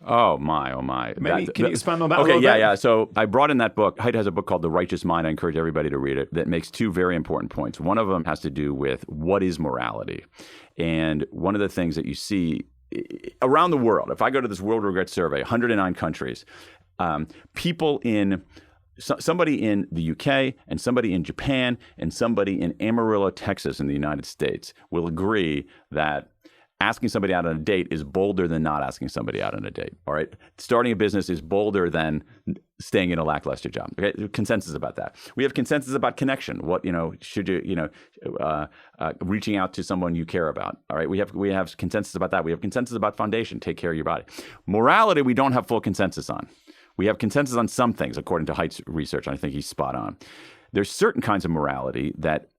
Oh my. Maybe can you expand on that a little bit? Yeah. So I brought in that book. Haidt has a book called The Righteous Mind. I encourage everybody to read it. That makes two very important points. One of them has to do with what is morality. And one of the things that you see around the world, if I go to this World Regret Survey, 109 countries, somebody in the UK and somebody in Japan and somebody in Amarillo, Texas in the United States will agree that asking somebody out on a date is bolder than not asking somebody out on a date. All right. Starting a business is bolder than staying in a lackluster job. Okay, consensus about that. We have consensus about connection. What should you reaching out to someone you care about. All right, we have consensus about that. We have consensus about foundation. Take care of your body. Morality, we don't have full consensus on. We have consensus on some things, according to Haidt's research, and I think he's spot on. There's certain kinds of morality that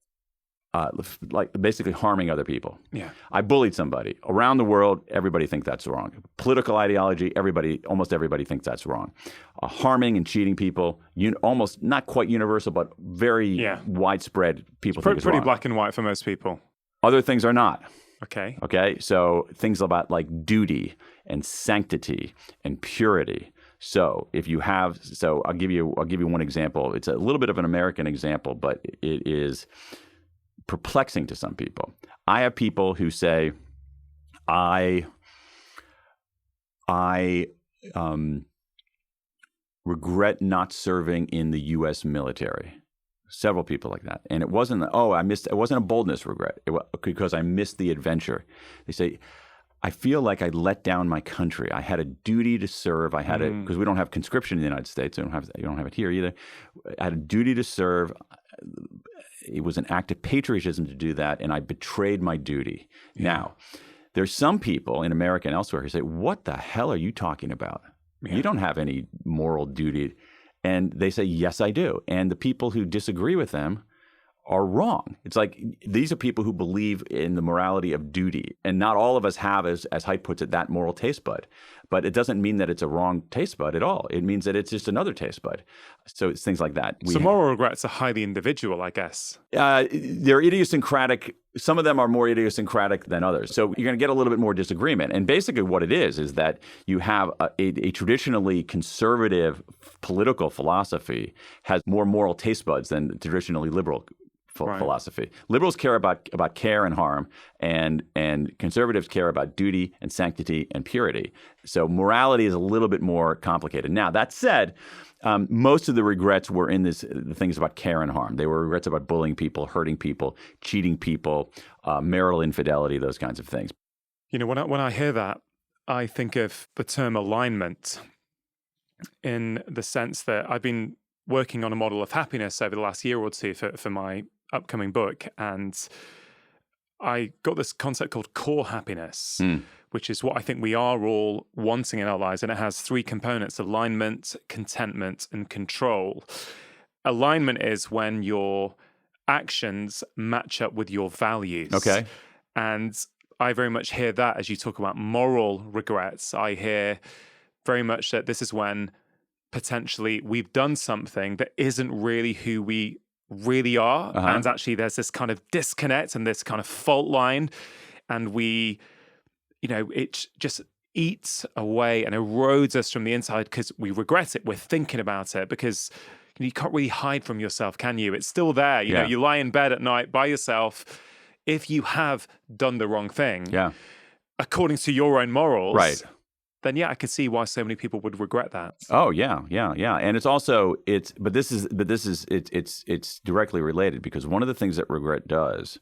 like basically harming other people. Yeah. I bullied somebody. Around the world, everybody thinks that's wrong. Political ideology, almost everybody thinks that's wrong. Harming and cheating people, almost not quite universal, but very widespread. People think it's pretty wrong. black and white for most people. Other things are not. Okay. So things about like duty and sanctity and purity. So I'll give you one example. It's a little bit of an American example, but it is perplexing to some people. I have people who say, I regret not serving in the U.S. military. Several people like that. And it wasn't, it wasn't a boldness regret. It was because I missed the adventure. They say, I feel like I let down my country. I had a duty to serve. I had because we don't have conscription in the United States. You don't have it here either. I had a duty to serve. It was an act of patriotism to do that, and I betrayed my duty. Yeah. Now, there's some people in America and elsewhere who say, what the hell are you talking about? Yeah. You don't have any moral duty. And they say, yes, I do. And the people who disagree with them are wrong. It's like these are people who believe in the morality of duty. And not all of us have, as Haidt puts it, that moral taste bud. But it doesn't mean that it's a wrong taste bud at all. It means that it's just another taste bud. So it's things like that. So moral regrets are highly individual, I guess. They're idiosyncratic. Some of them are more idiosyncratic than others. So you're going to get a little bit more disagreement. And basically what it is that you have a traditionally conservative political philosophy has more moral taste buds than traditionally liberal philosophy. Liberals care about care and harm, and conservatives care about duty and sanctity and purity. So morality is a little bit more complicated. Now, that said, most of the regrets were in the things about care and harm. They were regrets about bullying people, hurting people, cheating people, marital infidelity, those kinds of things. When I hear that, I think of the term alignment in the sense that I've been working on a model of happiness over the last year or two for my upcoming book, and I got this concept called core happiness, which is what I think we are all wanting in our lives, and it has three components: alignment, contentment, and control. Alignment is when your actions match up with your values. Okay. And I very much hear that as you talk about moral regrets. I hear very much that this is when potentially we've done something that isn't really who we really are. And actually there's this kind of disconnect and this kind of fault line. And we, it just eats away and erodes us from the inside because we regret it. We're thinking about it because you can't really hide from yourself, can you? It's still there. You know, you lie in bed at night by yourself. If you have done the wrong thing, according to your own morals, right, then I could see why so many people would regret that. Oh yeah. And it's also it's directly related, because one of the things that regret does,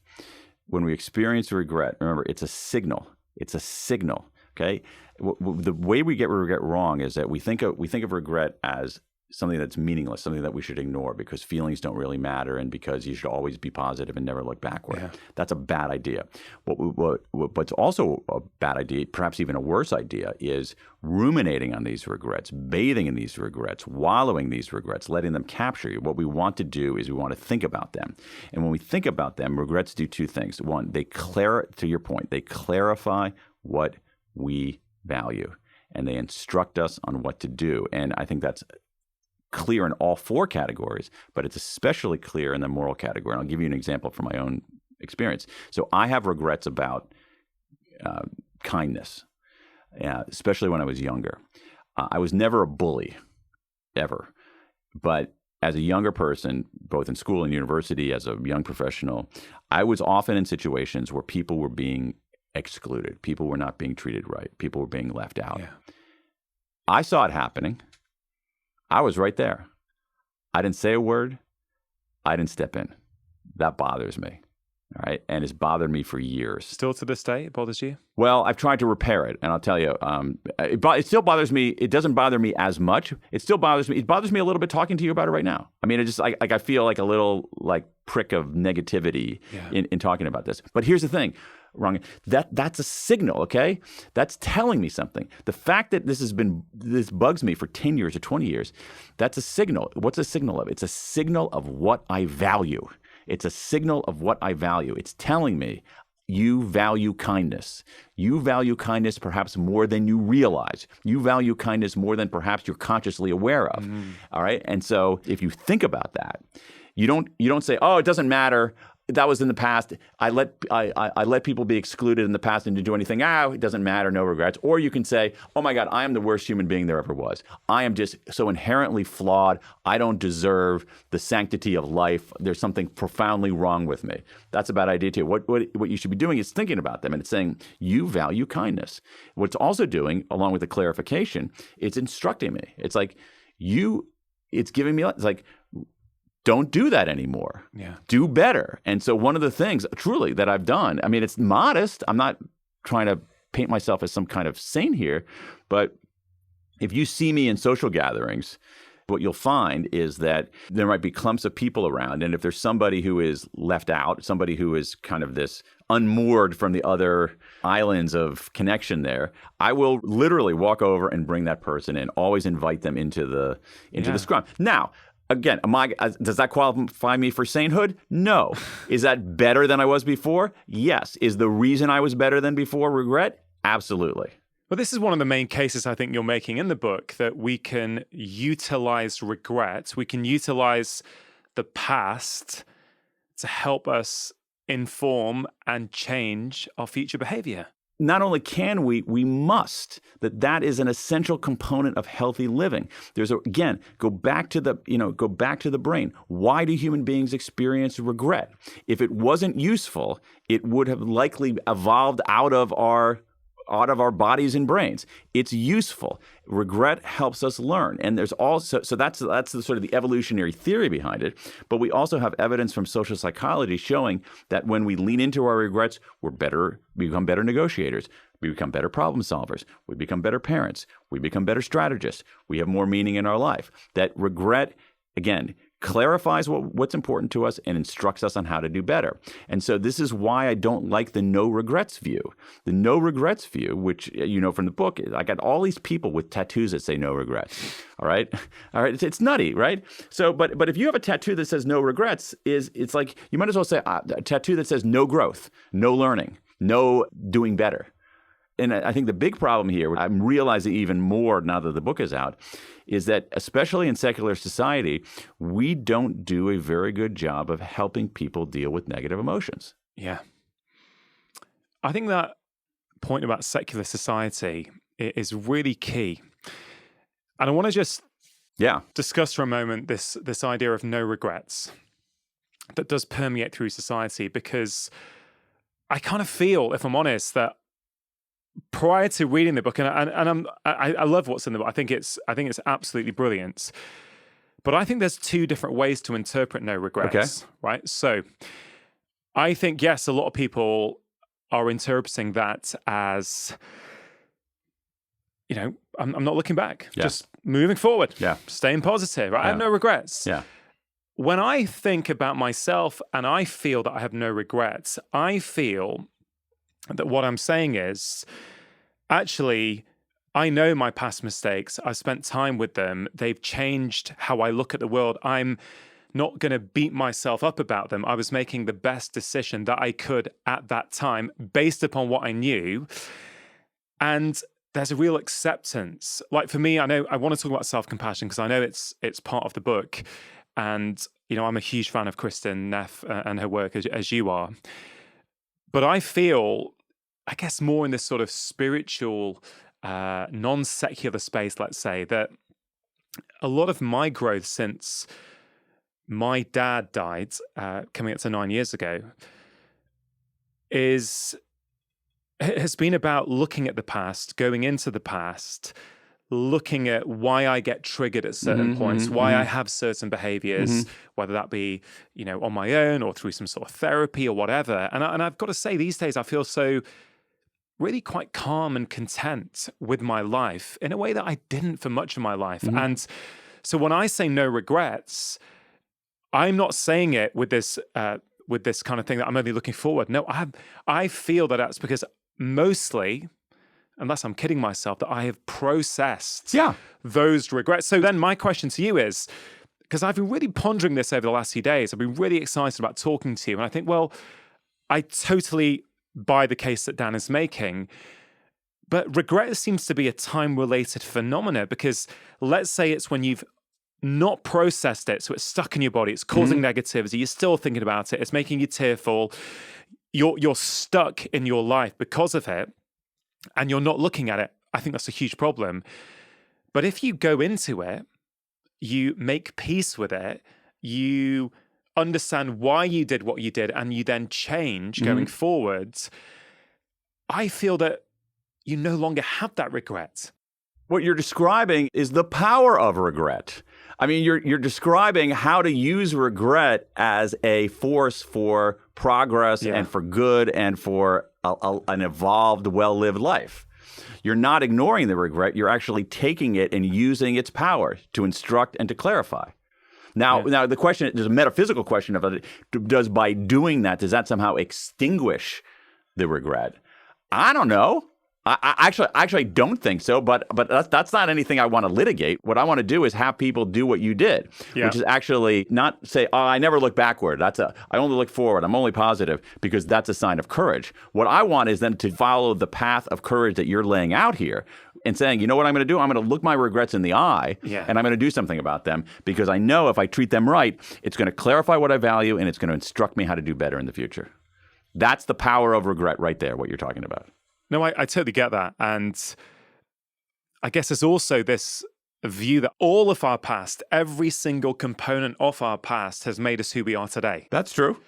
when we experience regret, remember, it's a signal. It's a signal. Okay, the way we get regret wrong is that we think of regret as something that's meaningless, something that we should ignore because feelings don't really matter and because you should always be positive and never look backward. Yeah. That's a bad idea. What's also a bad idea, perhaps even a worse idea, is ruminating on these regrets, bathing in these regrets, wallowing in these regrets, letting them capture you. What we want to do is we want to think about them. And when we think about them, regrets do two things. One, to your point, they clarify what we value and they instruct us on what to do. And I think that's clear in all four categories, but it's especially clear in the moral category. And I'll give you an example from my own experience. So I have regrets about kindness, especially when I was younger. I was never a bully, ever. But as a younger person, both in school and university, as a young professional, I was often in situations where people were being excluded. People were not being treated right. People were being left out. Yeah. I saw it happening. I was right there. I didn't say a word. I didn't step in. That bothers me. All right. And it's bothered me for years. Still to this day, it bothers you? Well, I've tried to repair it. And I'll tell you, it still bothers me. It doesn't bother me as much. It still bothers me. It bothers me a little bit talking to you about it right now. I mean, it just like I feel like a little like prick of negativity in talking about this. But here's the thing. That's a signal, okay? That's telling me something. The fact that this bugs me for 10 years or 20 years, that's a signal. What's a signal of? It's a signal of what I value. It's a signal of what I value. It's telling me you value kindness. You value kindness perhaps more than you realize. You value kindness more than perhaps you're consciously aware of. All right? And so if you think about that, you don't say, "Oh, it doesn't matter. That was in the past. I let people be excluded in the past and didn't do anything. It doesn't matter, no regrets." Or you can say, "Oh my God, I am the worst human being there ever was. I am just so inherently flawed. I don't deserve the sanctity of life. There's something profoundly wrong with me." That's a bad idea too. What you should be doing is thinking about them, and it's saying, you value kindness. What it's also doing, along with the clarification, it's instructing me. It's like, it's giving me, it's like, don't do that anymore. Yeah. Do better. And so one of the things truly that I've done, I mean, it's modest. I'm not trying to paint myself as some kind of saint here, but if you see me in social gatherings, what you'll find is that there might be clumps of people around. And if there's somebody who is left out, somebody who is kind of this unmoored from the other islands of connection there, I will literally walk over and bring that person in, always invite them into the scrum. Now, again, does that qualify me for sainthood? No. Is that better than I was before? Yes. Is the reason I was better than before regret? Absolutely. Well, this is one of the main cases I think you're making in the book, that we can utilize regret. We can utilize the past to help us inform and change our future behavior. Not only can we must. That is an essential component of healthy living. Go back to the brain. Why do human beings experience regret? If it wasn't useful, it would have likely evolved out of our bodies and brains. It's useful. Regret helps us learn. And there's also, so that's the sort of the evolutionary theory behind it. But we also have evidence from social psychology showing that when we lean into our regrets, we become better negotiators. We become better problem solvers. We become better parents. We become better strategists. We have more meaning in our life. That regret, again, clarifies what's important to us and instructs us on how to do better. And so this is why I don't like the no regrets view. The no regrets view, which from the book, I got all these people with tattoos that say no regrets. All right. It's nutty, right? So, but if you have a tattoo that says no regrets, it's like you might as well say a tattoo that says no growth, no learning, no doing better. And I think the big problem here, I'm realizing even more now that the book is out, is that especially in secular society, we don't do a very good job of helping people deal with negative emotions. Yeah. I think that point about secular society is really key. And I want to just discuss for a moment this idea of no regrets that does permeate through society, because I kind of feel, if I'm honest, that prior to reading the book, and I love what's in the book. I think it's absolutely brilliant. But I think there's two different ways to interpret no regrets. Okay. Right? So I think, yes, a lot of people are interpreting that as, I'm not looking back, just moving forward, staying positive. Right? I have no regrets. Yeah. When I think about myself and I feel that I have no regrets, I feel that what I'm saying is, actually, I know my past mistakes. I've spent time with them. They've changed how I look at the world. I'm not going to beat myself up about them. I was making the best decision that I could at that time based upon what I knew. And there's a real acceptance. Like for me, I know I want to talk about self-compassion because I know it's part of the book. And, I'm a huge fan of Kristin Neff and her work as you are. But I feel, I guess, more in this sort of spiritual, non-secular space, let's say, that a lot of my growth since my dad died, coming up to 9 years ago, has been about looking at the past, going into the past, looking at why I get triggered at certain points, why I have certain behaviors, whether that be, on my own or through some sort of therapy or whatever. And I've got to say, these days I feel so really quite calm and content with my life in a way that I didn't for much of my life. And so when I say no regrets, I'm not saying it with this kind of thing that I'm only looking forward. No, I feel that that's because mostly, unless I'm kidding myself, that I have processed those regrets. So then my question to you is, because I've been really pondering this over the last few days, I've been really excited about talking to you. And I think, well, I totally buy the case that Dan is making. But regret seems to be a time-related phenomena, because let's say it's when you've not processed it, so it's stuck in your body, it's causing negativity, you're still thinking about it, it's making you tearful, you're stuck in your life because of it, and you're not looking at it. I think that's a huge problem. But if you go into it, you make peace with it, you understand why you did what you did, and you then change going forwards, I feel that you no longer have that regret. What you're describing is the power of regret. I mean, you're describing how to use regret as a force for progress and for good and for an evolved, well-lived life. You're not ignoring the regret. You're actually taking it and using its power to instruct and to clarify. Now, the question, there's a metaphysical question of it. Does by doing that, does that somehow extinguish the regret? I don't know. I actually don't think so, but that's not anything I want to litigate. What I want to do is have people do what you did, which is actually not say, oh, I never look backward. I only look forward. I'm only positive, because that's a sign of courage. What I want is then to follow the path of courage that you're laying out here and saying, you know what I'm going to do? I'm going to look my regrets in the eye and I'm going to do something about them, because I know if I treat them right, it's going to clarify what I value and it's going to instruct me how to do better in the future. That's the power of regret right there, what you're talking about. No, I totally get that. And I guess there's also this view that all of our past, every single component of our past has made us who we are today. That's true.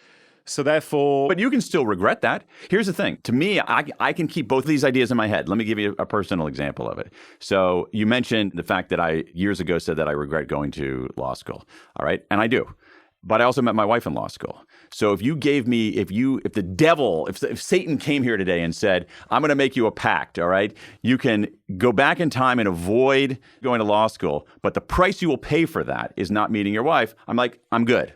So therefore... But you can still regret that. Here's the thing. To me, I can keep both of these ideas in my head. Let me give you a personal example of it. So you mentioned the fact that I years ago said that I regret going to law school. All right. And I do. But I also met my wife in law school. So if Satan came here today and said, I'm going to make you a pact, all right? You can go back in time and avoid going to law school, but the price you will pay for that is not meeting your wife. I'm like, I'm good.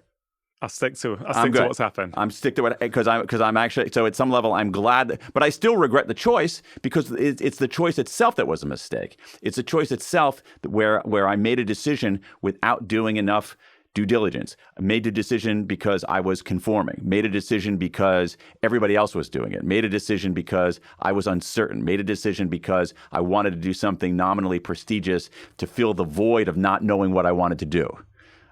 I'll stick to what's happened. I'm stick to it because I'm actually, so at some level I'm glad, but I still regret the choice, because it's the choice itself that was a mistake. It's the choice itself where I made a decision without doing enough due diligence. I made a decision because I was conforming, made a decision because everybody else was doing it, made a decision because I was uncertain, made a decision because I wanted to do something nominally prestigious to fill the void of not knowing what I wanted to do.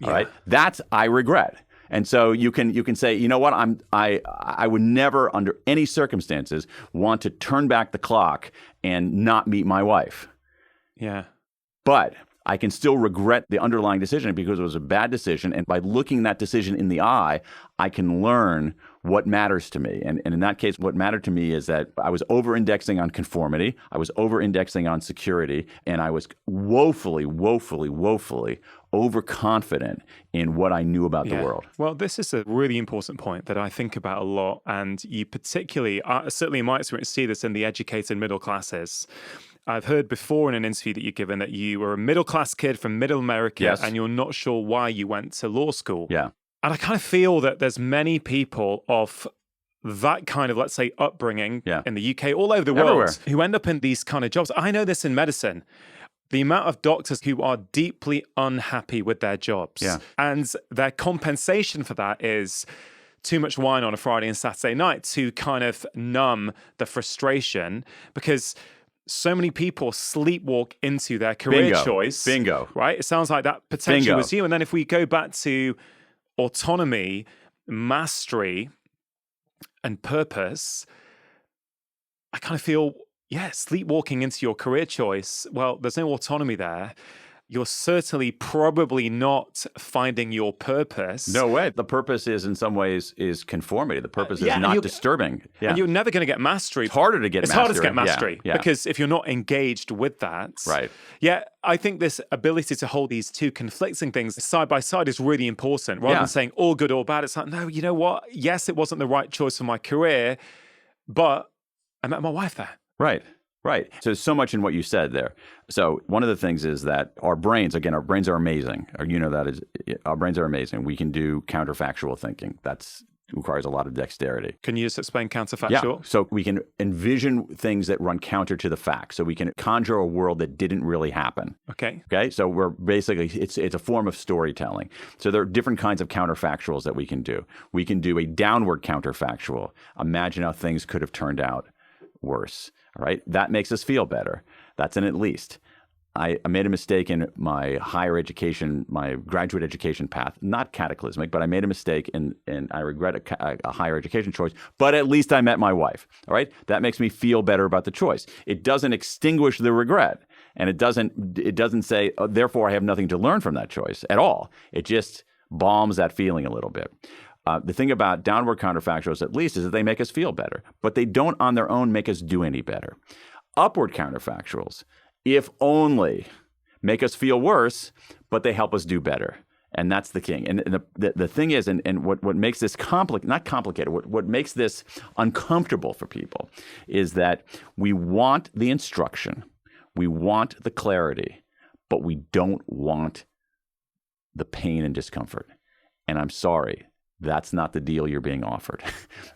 All right. That's I regret. And so you can say, you know what, I would never under any circumstances want to turn back the clock and not meet my wife. Yeah. But I can still regret the underlying decision because it was a bad decision. And by looking that decision in the eye, I can learn what matters to me. And in that case, what mattered to me is that I was over-indexing on conformity. I was over-indexing on security. And I was woefully overconfident in what I knew about the world. Well, this is a really important point that I think about a lot. And you particularly, certainly in my experience, see this in the educated middle classes. I've heard before in an interview that you've given that you were a middle-class kid from middle America and you're not sure why you went to law school. Yeah. And I kind of feel that there's many people of that kind of, let's say, upbringing in the UK, all over the world, who end up in these kind of jobs. I know this in medicine. The amount of doctors who are deeply unhappy with their jobs. Yeah. And their compensation for that is too much wine on a Friday and Saturday night to kind of numb the frustration, because so many people sleepwalk into their career choice. Bingo. Right? It sounds like that potentially was you. And then if we go back to autonomy, mastery, and purpose, I kind of feel, sleepwalking into your career choice, well, there's no autonomy there. you're certainly probably not finding your purpose. No way. The purpose is in some ways is conformity. The purpose is not disturbing. Yeah. And you're never going to get mastery. It's harder to get mastery. It's harder to get mastery Yeah. because if you're not engaged with that. Right. Yeah, I think this ability to hold these two conflicting things side by side is really important. Rather than saying all good or bad, it's like, no, you know what? Yes, it wasn't the right choice for my career, but I met my wife there. Right. Right. So much in what you said there. So one of the things is that our brains are amazing. You know that is, our brains are amazing. We can do counterfactual thinking. That requires a lot of dexterity. Can you just explain counterfactual? Yeah. So we can envision things that run counter to the facts. So we can conjure a world that didn't really happen. Okay. So we're basically, it's a form of storytelling. So there are different kinds of counterfactuals that we can do. We can do a downward counterfactual. Imagine how things could have turned out worse. All right. That makes us feel better. That's an at least. I made a mistake in my higher education, my graduate education path, not cataclysmic, but I made a mistake and I regret a higher education choice, but at least I met my wife. All right. That makes me feel better about the choice. It doesn't extinguish the regret. And it doesn't say, oh, therefore I have nothing to learn from that choice at all. It just balms that feeling a little bit. The thing about downward counterfactuals, at least, is that they make us feel better, but they don't on their own make us do any better. Upward counterfactuals, if only, make us feel worse, but they help us do better. And that's the king. And the thing is, and what makes this not complicated, what makes this uncomfortable for people is that we want the instruction, we want the clarity, but we don't want the pain and discomfort. And I'm sorry. That's not the deal you're being offered.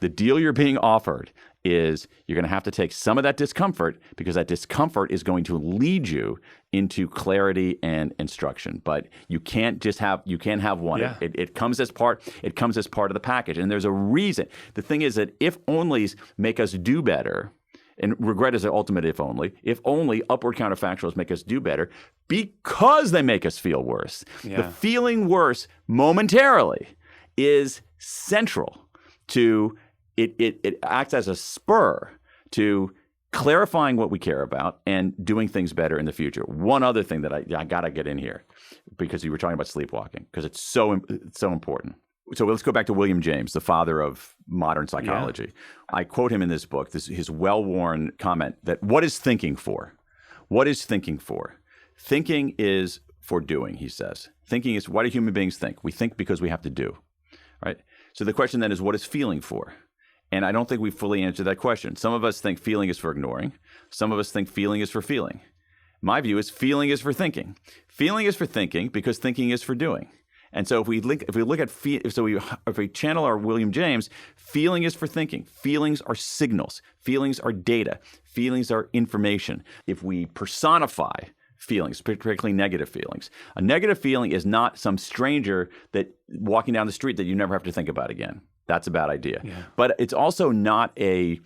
The deal you're being offered is you're going to have to take some of that discomfort because that discomfort is going to lead you into clarity and instruction. But you can't have one. Yeah. It comes as part of the package. And there's a reason. The thing is that if onlys make us do better, and regret is the ultimate if only upward counterfactuals make us do better because they make us feel worse. Yeah. The feeling worse momentarily is central to it acts as a spur to clarifying what we care about and doing things better in the future. One other thing that I got to get in here because you were talking about sleepwalking because it's so important. So let's go back to William James, the father of modern psychology. Yeah. I quote him in this book, his well-worn comment that what is thinking for? What is thinking for? Thinking is for doing, he says. Thinking is, why do human beings think? We think because we have to do. Right? So the question then is, what is feeling for? And I don't think we fully answered that question. Some of us think feeling is for ignoring. Some of us think feeling is for feeling. My view is feeling is for thinking. Feeling is for thinking because thinking is for doing. And so if we channel our William James, feeling is for thinking. Feelings are signals. Feelings are data. Feelings are information. If we personify feelings, particularly negative feelings. A negative feeling is not some stranger that walking down the street that you never have to think about again. That's a bad idea. Yeah. But it's also not a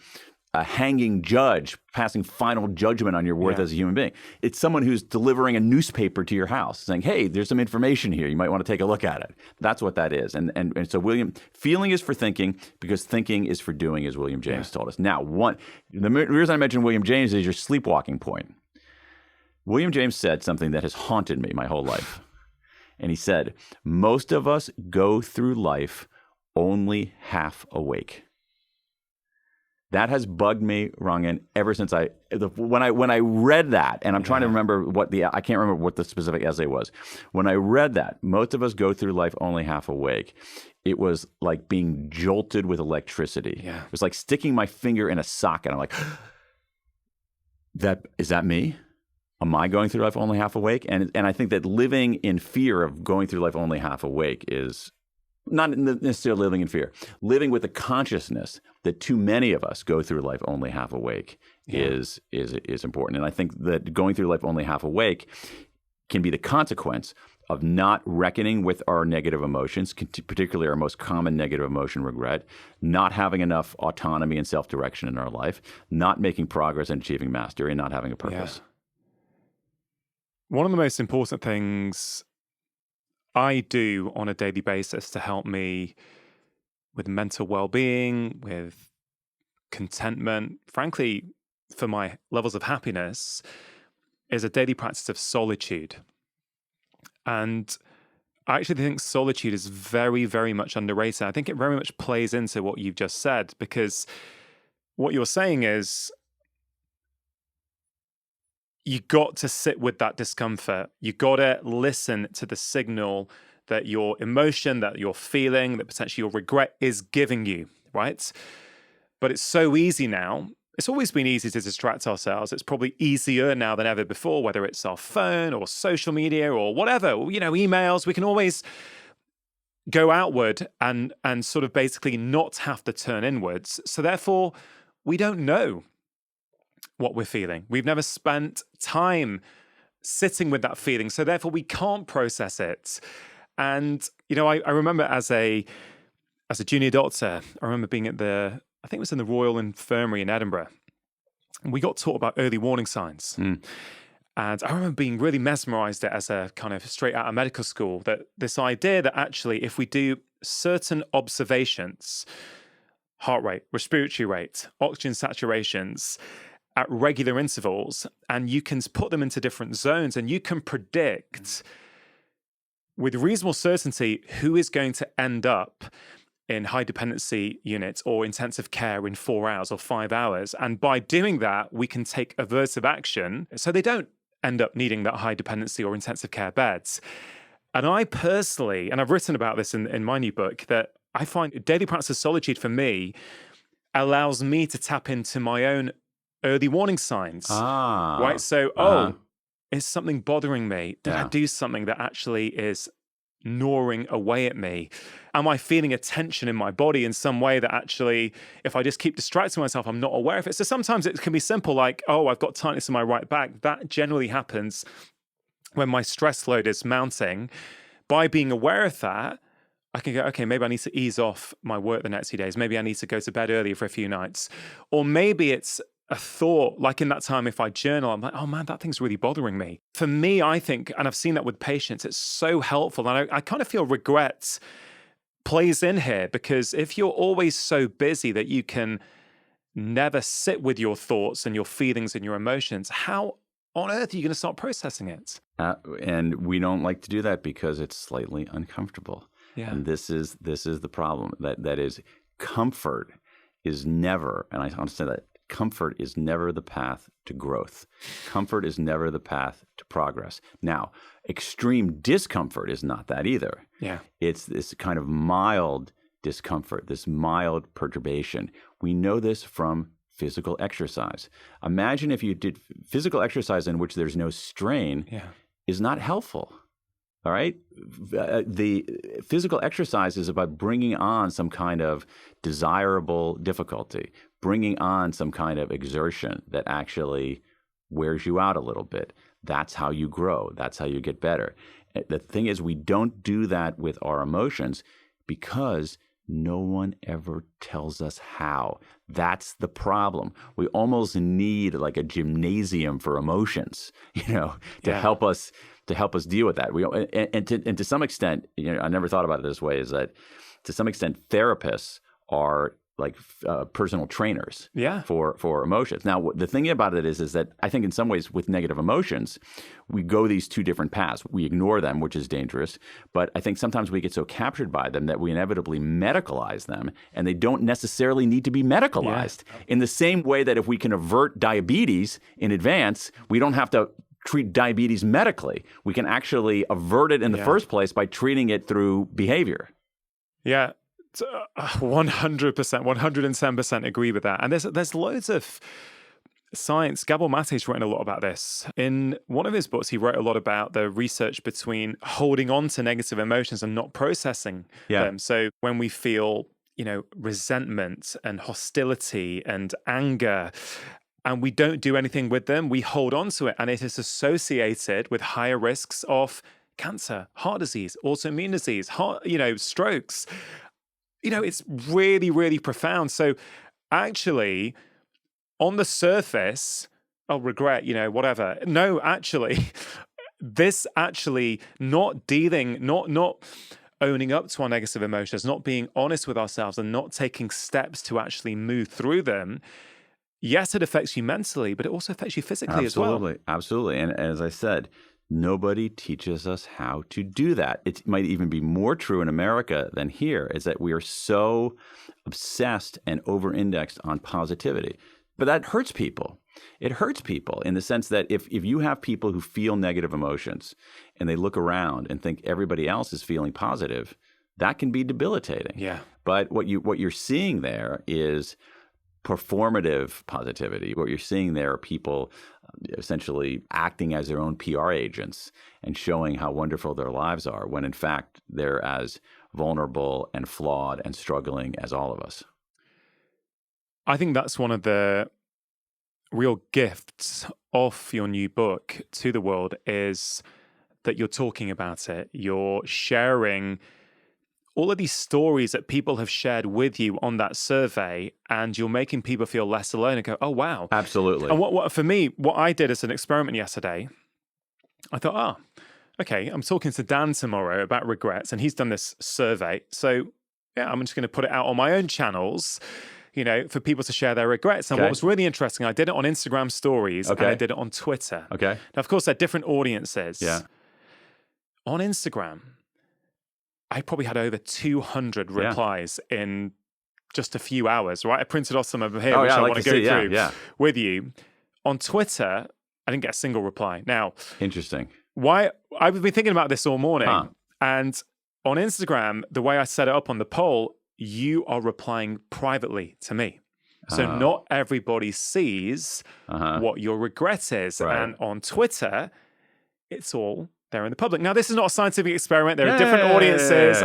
hanging judge passing final judgment on your worth as a human being. It's someone who's delivering a newspaper to your house saying, hey, there's some information here. You might want to take a look at it. That's what that is. And so feeling is for thinking because thinking is for doing, as William James told us. Now, the reason I mentioned William James is your sleepwalking point. William James said something that has haunted me my whole life. And he said, most of us go through life only half awake. That has bugged me, Rangan, ever since when I read that, and I'm trying to remember I can't remember what the specific essay was. When I read that, most of us go through life only half awake. It was like being jolted with electricity. Yeah. It was like sticking my finger in a socket. I'm like, is that me? Am I going through life only half awake? And I think that living in fear of going through life only half awake is not necessarily living in fear. Living with the consciousness that too many of us go through life only half awake is important. And I think that going through life only half awake can be the consequence of not reckoning with our negative emotions, particularly our most common negative emotion, regret, not having enough autonomy and self-direction in our life, not making progress and achieving mastery, and not having a purpose. Yeah. One of the most important things I do on a daily basis to help me with mental well-being, with contentment, frankly, for my levels of happiness, is a daily practice of solitude. And I actually think solitude is very, very much underrated. I think it very much plays into what you've just said, because what you're saying is you got to sit with that discomfort. You got to listen to the signal that your emotion, that your feeling, that potentially your regret is giving you, right? But it's so easy now. It's always been easy to distract ourselves. It's probably easier now than ever before, whether it's our phone or social media or whatever, emails. We can always go outward and sort of basically not have to turn inwards. So therefore, we don't know what we're feeling. We've never spent time sitting with that feeling. So therefore, we can't process it. And, I remember as a junior doctor, I remember being at I think it was in the Royal Infirmary in Edinburgh. And we got taught about early warning signs. And I remember being really mesmerized as a kind of straight out of medical school, that this idea that actually if we do certain observations, heart rate, respiratory rate, oxygen saturations at regular intervals, and you can put them into different zones and you can predict with reasonable certainty who is going to end up in high dependency units or intensive care in 4 hours or 5 hours. And by doing that, we can take aversive action so they don't end up needing that high dependency or intensive care beds. And I personally, and I've written about this in my new book, that I find daily practice of solitude for me allows me to tap into my own early warning signs. Right? So, is something bothering me? Did I do something that actually is gnawing away at me? Am I feeling a tension in my body in some way that actually, if I just keep distracting myself, I'm not aware of it? So sometimes it can be simple, like, I've got tightness in my right back. That generally happens when my stress load is mounting. By being aware of that, I can go, okay, maybe I need to ease off my work the next few days. Maybe I need to go to bed earlier for a few nights. Or maybe it's a thought, like in that time, if I journal, I'm like, oh man, that thing's really bothering me. For me, I think, and I've seen that with patients, it's so helpful. And I kind of feel regret plays in here, because if you're always so busy that you can never sit with your thoughts and your feelings and your emotions, how on earth are you going to start processing it? And we don't like to do that because it's slightly uncomfortable. Yeah. And this is the problem. That is, comfort is never, and I understand that, comfort is never the path to growth. Comfort is never the path to progress. Now, extreme discomfort is not that either. Yeah. It's this kind of mild discomfort, this mild perturbation. We know this from physical exercise. Imagine if you did physical exercise in which there's no strain, is not helpful. All right? The physical exercise is about bringing on some kind of desirable difficulty, bringing on some kind of exertion that actually wears you out a little bit. That's how you grow. That's how you get better. The thing is, we don't do that with our emotions because no one ever tells us how. That's the problem. We almost need like a gymnasium for emotions, to help us deal with that. And to some extent, I never thought about it this way, is that to some extent therapists are like personal trainers for emotions. Now, the thing about it is that I think in some ways with negative emotions, we go these two different paths. We ignore them, which is dangerous. But I think sometimes we get so captured by them that we inevitably medicalize them, and they don't necessarily need to be medicalized. In the same way that if we can avert diabetes in advance, we don't have to treat diabetes medically. We can actually avert it in the first place by treating it through behavior. Yeah. 100%, 110% agree with that. And there's loads of science. Gabor Mate's written a lot about this. In one of his books, he wrote a lot about the research between holding on to negative emotions and not processing them. So when we feel, resentment and hostility and anger, and we don't do anything with them, we hold on to it, and it is associated with higher risks of cancer, heart disease, autoimmune disease, strokes. It's really, really profound. So actually, on the surface, regret, whatever. No, actually, this actually not dealing, not owning up to our negative emotions, not being honest with ourselves and not taking steps to actually move through them. Yes, it affects you mentally, but it also affects you physically as well. Absolutely. And as I said, Nobody teaches us how to do that. It might even be more true in America than here, is that we are so obsessed and over-indexed on positivity. But that hurts people. It hurts people in the sense that if you have people who feel negative emotions and they look around and think everybody else is feeling positive, that can be debilitating. Yeah. But what you're seeing there is performative positivity. What you're seeing there are people essentially acting as their own PR agents and showing how wonderful their lives are, when in fact they're as vulnerable and flawed and struggling as all of us. I think that's one of the real gifts of your new book to the world, is that you're talking about it. You're sharing all of these stories that people have shared with you on that survey, and you're making people feel less alone and go, oh, wow. Absolutely. And what for me, what I did as an experiment yesterday, I thought, okay, I'm talking to Dan tomorrow about regrets, and he's done this survey. So yeah, I'm just going to put it out on my own channels, for people to share their regrets. And what was really interesting, I did it on Instagram stories and I did it on Twitter. Okay. Now, of course, they're different audiences. Yeah. On Instagram, I probably had over 200 replies in just a few hours, right? I printed off some over here, which I want to go through with you. On Twitter, I didn't get a single reply. Now, interesting. Why? I've been thinking about this all morning. And on Instagram, the way I set it up on the poll, you are replying privately to me. So not everybody sees what your regret is. Right. And on Twitter, it's all there in the public. Now, this is not a scientific experiment. There are different audiences.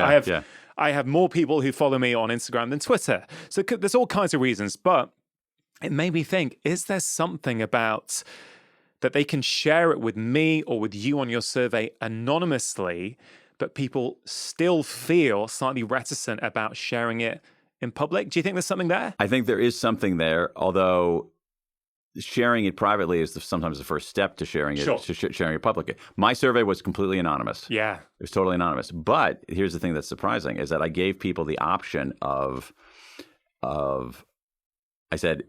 I have more people who follow me on Instagram than Twitter. So there's all kinds of reasons. But it made me think, is there something about that they can share it with me or with you on your survey anonymously, but people still feel slightly reticent about sharing it in public? Do you think there's something there? I think there is something there, although sharing it privately is sometimes the first step to sharing it, sharing it publicly. My survey was completely anonymous. Yeah. It was totally anonymous. But here's the thing that's surprising, is that I gave people the option of I said,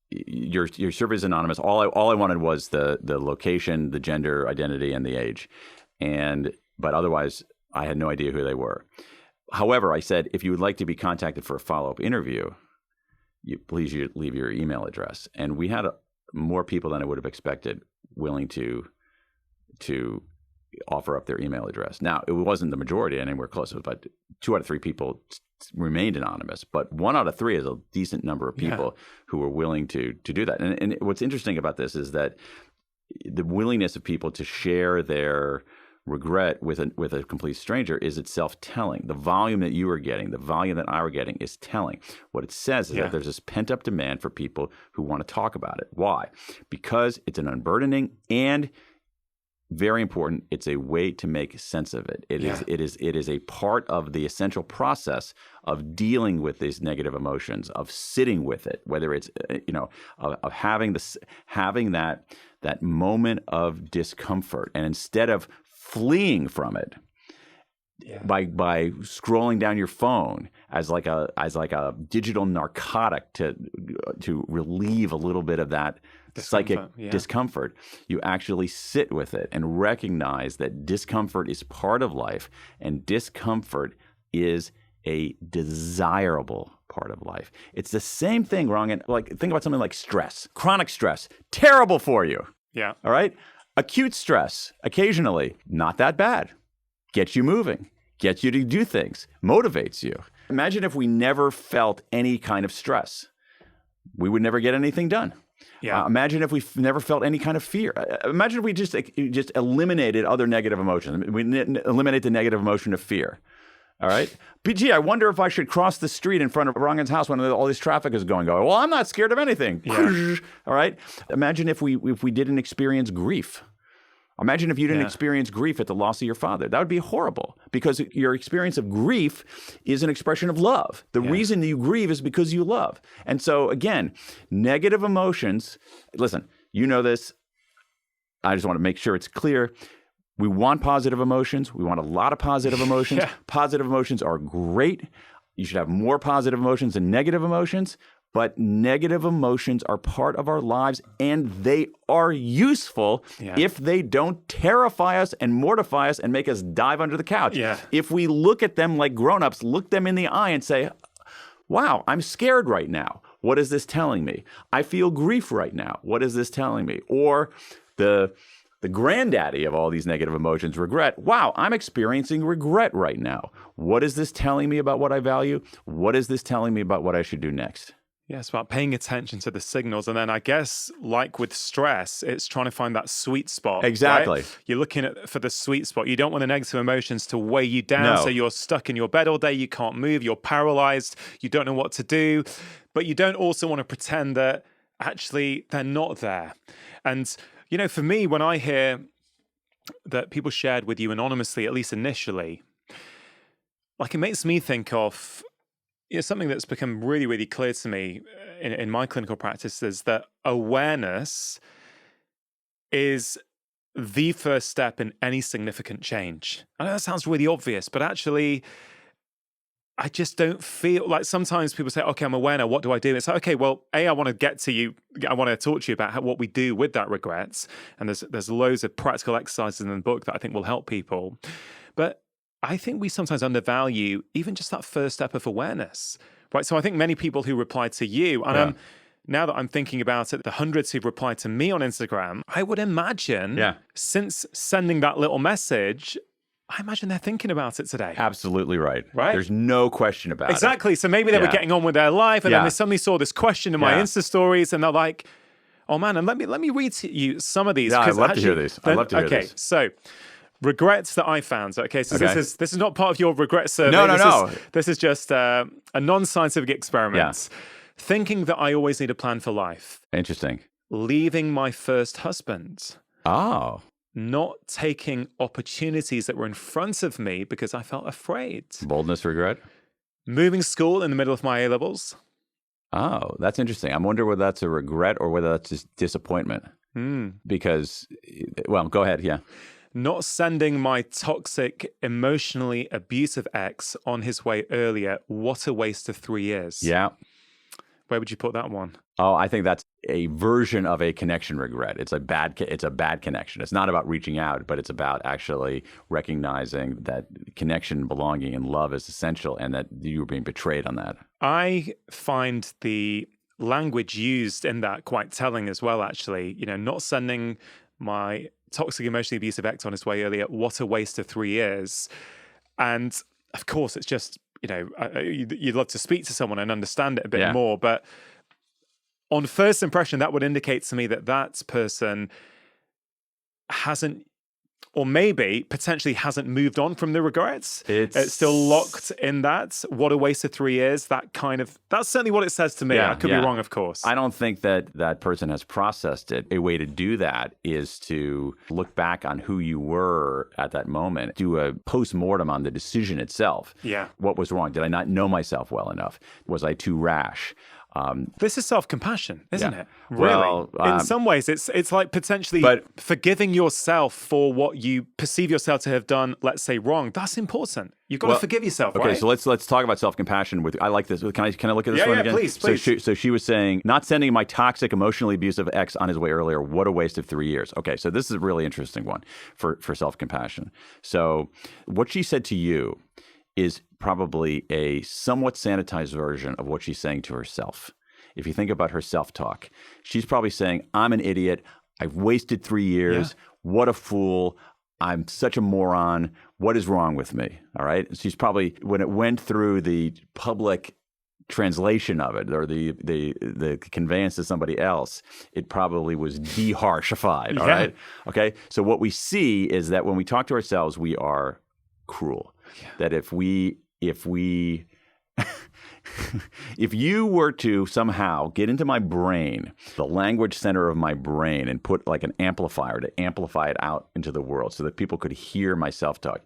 your survey is anonymous. All I wanted was the location, the gender identity, and the age. But otherwise, I had no idea who they were. However, I said, if you would like to be contacted for a follow-up interview, please leave your email address. And we had more people than I would have expected willing to offer up their email address. Now, it wasn't the majority anywhere close. It was about 2 out of 3 people remained anonymous, but 1 out of 3 is a decent number of people who were willing to do that. And what's interesting about this is that the willingness of people to share their regret with a complete stranger is itself telling. The volume that you are getting, the volume that I were getting is telling. What it says is that there's this pent-up demand for people who want to talk about it. Why? Because it's an unburdening and, very important, it's a way to make sense of it. It is a part of the essential process of dealing with these negative emotions, of sitting with it, whether it's of having that moment of discomfort, and instead of fleeing from it by scrolling down your phone as like a digital narcotic to relieve a little bit of that psychic discomfort, you actually sit with it and recognize that discomfort is part of life, and discomfort is a desirable part of life. It's the same thing, wrong? And think about something like stress, chronic stress, terrible for you. Yeah. All right. Acute stress, occasionally, not that bad. Gets you moving, gets you to do things, motivates you. Imagine if we never felt any kind of stress. We would never get anything done. Yeah. Imagine if we never felt any kind of fear. Imagine if we just eliminated other negative emotions. We eliminate the negative emotion of fear. All right. But gee, I wonder if I should cross the street in front of Rangan's house when all this traffic is going. Well, I'm not scared of anything. Yeah. All right. Imagine if we didn't experience grief. Imagine if you didn't experience grief at the loss of your father. That would be horrible, because your experience of grief is an expression of love. The reason you grieve is because you love. And so again, negative emotions, listen, you know this. I just want to make sure it's clear. We want positive emotions. We want a lot of positive emotions. Positive emotions are great. You should have more positive emotions than negative emotions. But negative emotions are part of our lives, and they are useful if they don't terrify us and mortify us and make us dive under the couch. Yeah. If we look at them like grown-ups, look them in the eye and say, wow, I'm scared right now. What is this telling me? I feel grief right now. What is this telling me? Or the granddaddy of all these negative emotions, regret. Wow, I'm experiencing regret right now. What is this telling me about what I value? What is this telling me about what I should do next? Yeah, it's about paying attention to the signals. And then I guess, like with stress, it's trying to find that sweet spot. Exactly. Right? You're looking for the sweet spot. You don't want the negative emotions to weigh you down. So you're stuck in your bed all day. You can't move. You're paralyzed. You don't know what to do. But you don't also want to pretend that actually they're not there. And, you know, for me, when I hear that people shared with you anonymously, at least initially, like it makes me think of something that's become really, really clear to me in my clinical practice is that awareness is the first step in any significant change. I know that sounds really obvious, but actually, I just don't feel like sometimes people say, okay, I'm aware now, what do I do? It's like, okay, well, I want to get to you. I want to talk to you about what we do with that regrets. And there's loads of practical exercises in the book that I think will help people. But I think we sometimes undervalue even just that first step of awareness, right? So I think many people who replied to you, and now that I'm thinking about it, the hundreds who've replied to me on Instagram, I would imagine since sending that little message, I imagine they're thinking about it today. Absolutely right. There's no question about it. Exactly. So maybe they were getting on with their life, and then they suddenly saw this question in my Insta stories, and they're like, oh man, and let me read to you some of these. Yeah, I'd love to hear these. I'd love to hear this. Okay, so regrets that I found. Okay, so this is not part of your regret survey. No. This is just a non-scientific experiment. Thinking that I always need a plan for life. Interesting. Leaving my first husband. Oh. Not taking opportunities that were in front of me because I felt afraid. Boldness, regret. Moving school in the middle of my A-levels. Oh, that's interesting. I wonder whether that's a regret or whether that's just disappointment. Because, well, go ahead. Yeah. Not sending my toxic, emotionally abusive ex on his way earlier. What a waste of 3 years. Yeah. Where would you put that one? Oh, I think that's a version of a connection regret. It's a bad connection. It's not about reaching out, but it's about actually recognizing that connection, belonging, and love is essential, and that you were being betrayed on that. I find the language used in that quite telling as well, actually. You know, not sending my toxic, emotionally abusive ex on his way earlier. What a waste of 3 years. And of course, it's just, you know, you'd love to speak to someone and understand it a bit more. But on first impression, that would indicate to me that person hasn't, or maybe potentially hasn't moved on from the regrets. It's still locked in that. What a waste of 3 years. That's certainly what it says to me. I could be wrong, of course. I don't think that person has processed it. A way to do that is to look back on who you were at that moment, do a post-mortem on the decision itself. Yeah. What was wrong? Did I not know myself well enough? Was I too rash? This is self-compassion, isn't it? Really? Well, in some ways, it's like potentially forgiving yourself for what you perceive yourself to have done, let's say, wrong. That's important. You've got to forgive yourself, right? Okay, so let's talk about self-compassion. I like this. Can I look at this one again? Please. So she was saying, not sending my toxic, emotionally abusive ex on his way earlier. What a waste of 3 years. Okay, so this is a really interesting one for self-compassion. So what she said to you is probably a somewhat sanitized version of what she's saying to herself. If you think about her self-talk, she's probably saying, I'm an idiot. I've wasted 3 years. What a fool. I'm such a moron. What is wrong with me? All right. She's probably, when it went through the public translation of it or the conveyance to somebody else, it probably was de-harshified. All right. Okay. So what we see is that when we talk to ourselves, we are cruel. That if you were to somehow get into my brain, the language center of my brain, and put like an amplifier to amplify it out into the world so that people could hear my self-talk,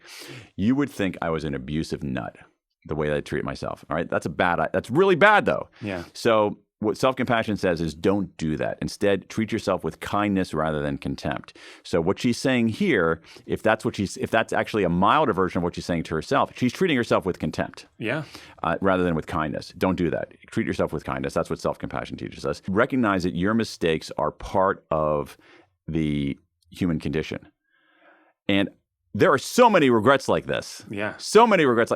you would think I was an abusive nut, the way that I treat myself. All right. That's really bad though. Yeah. So what self-compassion says is don't do that. Instead, treat yourself with kindness rather than contempt. So what she's saying here, if that's actually a milder version of what she's saying to herself, she's treating herself with contempt. Yeah. Rather than with kindness. Don't do that. Treat yourself with kindness. That's what self-compassion teaches us. Recognize that your mistakes are part of the human condition. And there are so many regrets like this. Yeah. So many regrets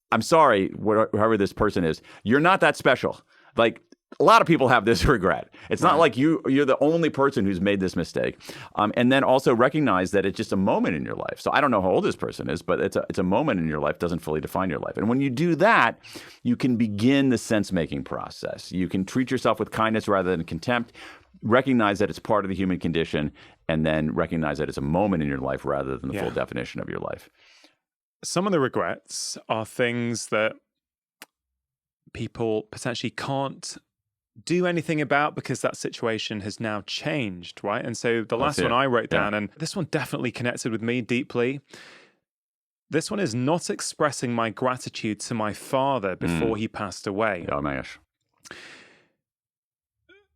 I'm sorry, whoever this person is, you're not that special. Like, a lot of people have this regret. It's not like you're the only person who's made this mistake. And then also recognize that it's just a moment in your life. So I don't know how old this person is, but it's a moment in your life, doesn't fully define your life. And when you do that, you can begin the sense-making process. You can treat yourself with kindness rather than contempt, recognize that it's part of the human condition, and then recognize that it's a moment in your life rather than the full definition of your life. Some of the regrets are things that people potentially can't do anything about because that situation has now changed, right? And so the last one I wrote down, and this one definitely connected with me deeply. This one is not expressing my gratitude to my father before he passed away. Oh my gosh.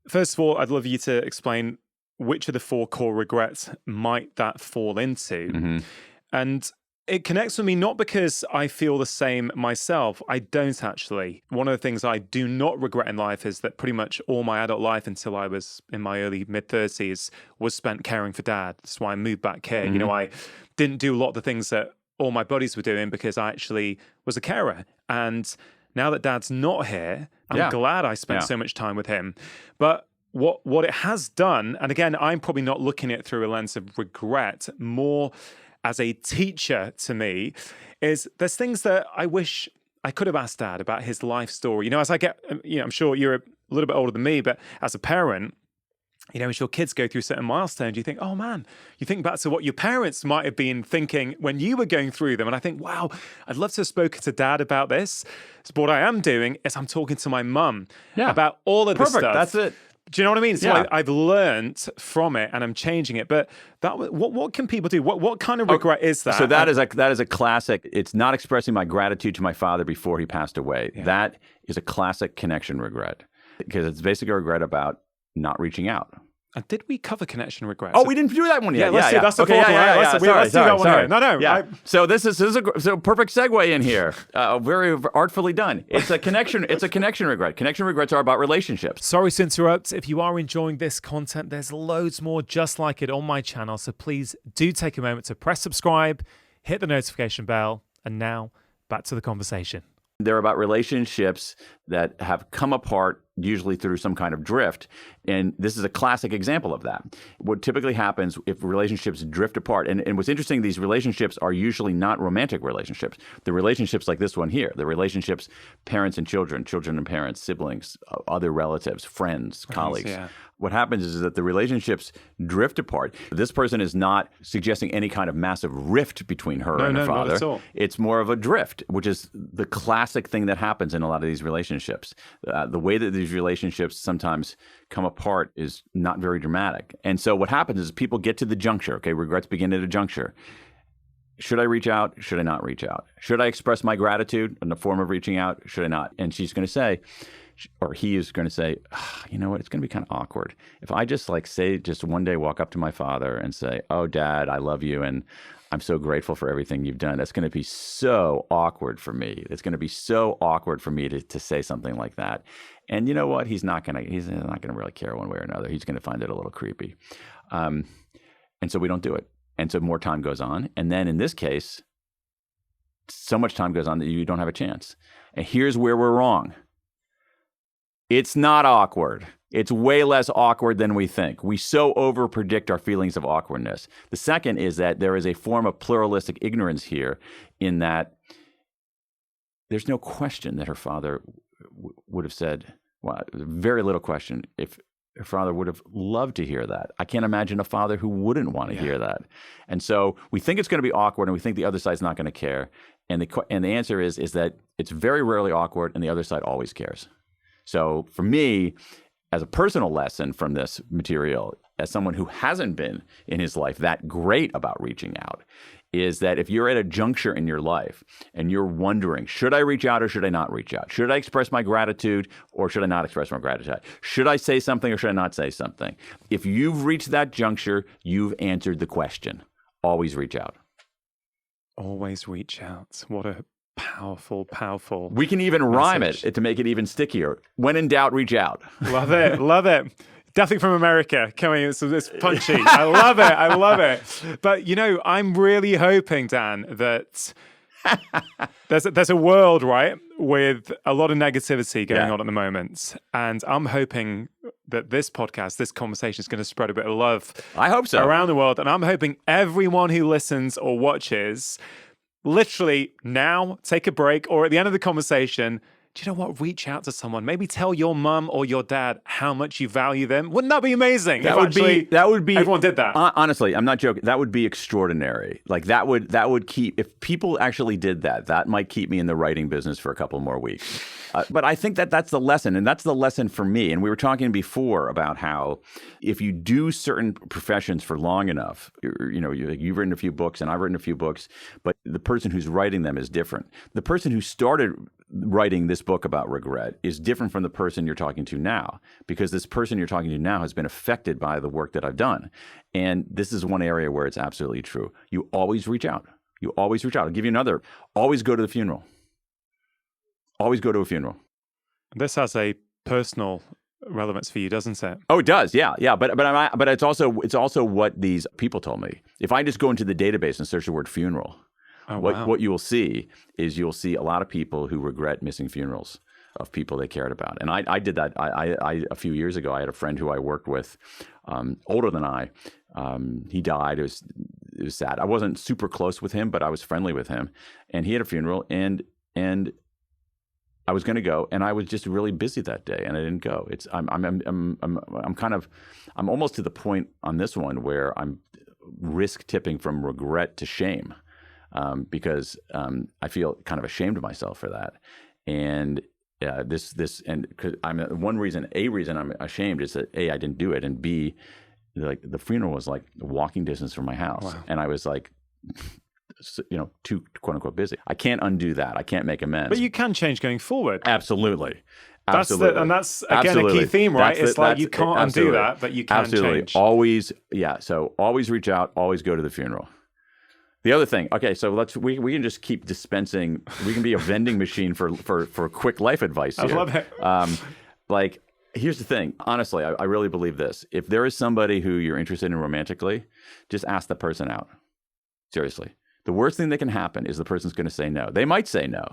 First of all, I'd love you to explain which of the 4 core regrets might that fall into. Mm-hmm. And it connects with me not because I feel the same myself. I don't actually. One of the things I do not regret in life is that pretty much all my adult life until I was in my early mid-30s was spent caring for Dad. That's why I moved back here. Mm-hmm. You know, I didn't do a lot of the things that all my buddies were doing because I actually was a carer. And now that Dad's not here, I'm glad I spent so much time with him. But what it has done, and again, I'm probably not looking at it through a lens of regret, more as a teacher to me, is there's things that I wish I could have asked Dad about his life story. You know, as I get, I'm sure you're a little bit older than me, but as a parent, as your kids go through certain milestones, you think, oh man, you think back to what your parents might have been thinking when you were going through them. And I think, wow, I'd love to have spoken to Dad about this. So what I am doing is I'm talking to my mum about all of this stuff. That's it. Do you know what I mean? So I've learned from it and I'm changing it. But what can people do? What kind of regret is that? So that is a classic. It's not expressing my gratitude to my father before he passed away. Yeah. That is a classic connection regret because it's basically a regret about not reaching out. Did we cover connection regrets? Oh, we didn't do that one yet. Let's do that's the fourth one. Let's do that one here. No. Yeah. So this is a perfect segue in here. Very artfully done. It's a connection regret. Connection regrets are about relationships. Sorry to interrupt. If you are enjoying this content, there's loads more just like it on my channel. So please do take a moment to press subscribe, hit the notification bell, and now back to the conversation. They're about relationships that have come apart, usually through some kind of drift. And this is a classic example of that. What typically happens if relationships drift apart, and what's interesting, these relationships are usually not romantic relationships. The relationships like this one here, the relationships parents and children, children and parents, siblings, other relatives, friends, colleagues. Yeah. What happens is that the relationships drift apart. This person is not suggesting any kind of massive rift between her and her father. Not at all. It's more of a drift, which is the classic thing that happens in a lot of these relationships. The way that these relationships sometimes come apart is not very dramatic. And so what happens is people get to the juncture. Okay, regrets begin at a juncture. Should I reach out? Should I not reach out? Should I express my gratitude in the form of reaching out? Should I not? And she's going to say, or he is going to say, you know what, it's going to be kind of awkward. If I just just one day walk up to my father and say, oh, Dad, I love you and I'm so grateful for everything you've done. That's going to be so awkward for me. It's going to be so awkward for me to say something like that. And you know what? He's not going to really care one way or another. He's going to find it a little creepy. And so we don't do it. And so more time goes on. And then in this case, so much time goes on that you don't have a chance. And here's where we're wrong. It's not awkward. It's way less awkward than we think. We so overpredict our feelings of awkwardness. The second is that there is a form of pluralistic ignorance here in that there's no question that her father would have said, well, very little question if her father would have loved to hear that. I can't imagine a father who wouldn't want to hear that. And so we think it's going to be awkward and we think the other side's not going to care. And the answer is that it's very rarely awkward and the other side always cares. So for me, as a personal lesson from this material, as someone who hasn't been in his life that great about reaching out, is that if you're at a juncture in your life and you're wondering, should I reach out or should I not reach out? Should I express my gratitude or should I not express my gratitude? Should I say something or should I not say something? If you've reached that juncture, you've answered the question. Always reach out. Always reach out. What a powerful, powerful We can even rhyme it to make it even stickier. When in doubt, reach out. Love it. Love it. Definitely from America. Coming, it's punchy. I love it. I love it. But, I'm really hoping, Dan, that there's a world, right, with a lot of negativity going on at the moment. And I'm hoping that this podcast, this conversation is going to spread a bit of love. I hope so. Around the world. And I'm hoping everyone who listens or watches, literally now, take a break, or at the end of the conversation, do you know what? Reach out to someone. Maybe tell your mum or your dad how much you value them. Wouldn't that be amazing? That would be. Everyone did that. Honestly, I'm not joking. That would be extraordinary. Like that would keep. If people actually did that, that might keep me in the writing business for a couple more weeks. But I think that's the lesson, and that's the lesson for me. And we were talking before about how if you do certain professions for long enough, you've written a few books, and I've written a few books, but the person who's writing them is different. The person who started writing this book about regret is different from the person you're talking to now, because this person you're talking to now has been affected by the work that I've done. And this is one area where it's absolutely true. You always reach out. You always reach out. I'll give you another. Always go to the funeral. Always go to a funeral. This has a personal relevance for you, doesn't it? Oh, it does. Yeah. But it's also what these people told me. If I just go into the database and search the word funeral, what you will see is you'll see a lot of people who regret missing funerals of people they cared about. And I did that. I a few years ago, I had a friend who I worked with, older than I. He died. It was sad. I wasn't super close with him, but I was friendly with him. And he had a funeral, and I was going to go, and I was just really busy that day, and I didn't go. I'm almost to the point on this one where I'm risk tipping from regret to shame. Because I feel kind of ashamed of myself for that, and because a reason I'm ashamed is that A, I didn't do it, and B, like the funeral was like walking distance from my house, and I was like, too quote unquote busy. I can't undo that. I can't make amends. But you can change going forward. Absolutely. That's again a key theme, right? It's like you can't undo that, but you can change. Always, So always reach out. Always go to the funeral. The other thing, okay, so we can just keep dispensing. We can be a vending machine for quick life advice here. I love it. Here's the thing. Honestly, I really believe this. If there is somebody who you're interested in romantically, just ask the person out. Seriously. The worst thing that can happen is the person's going to say no. They might say no.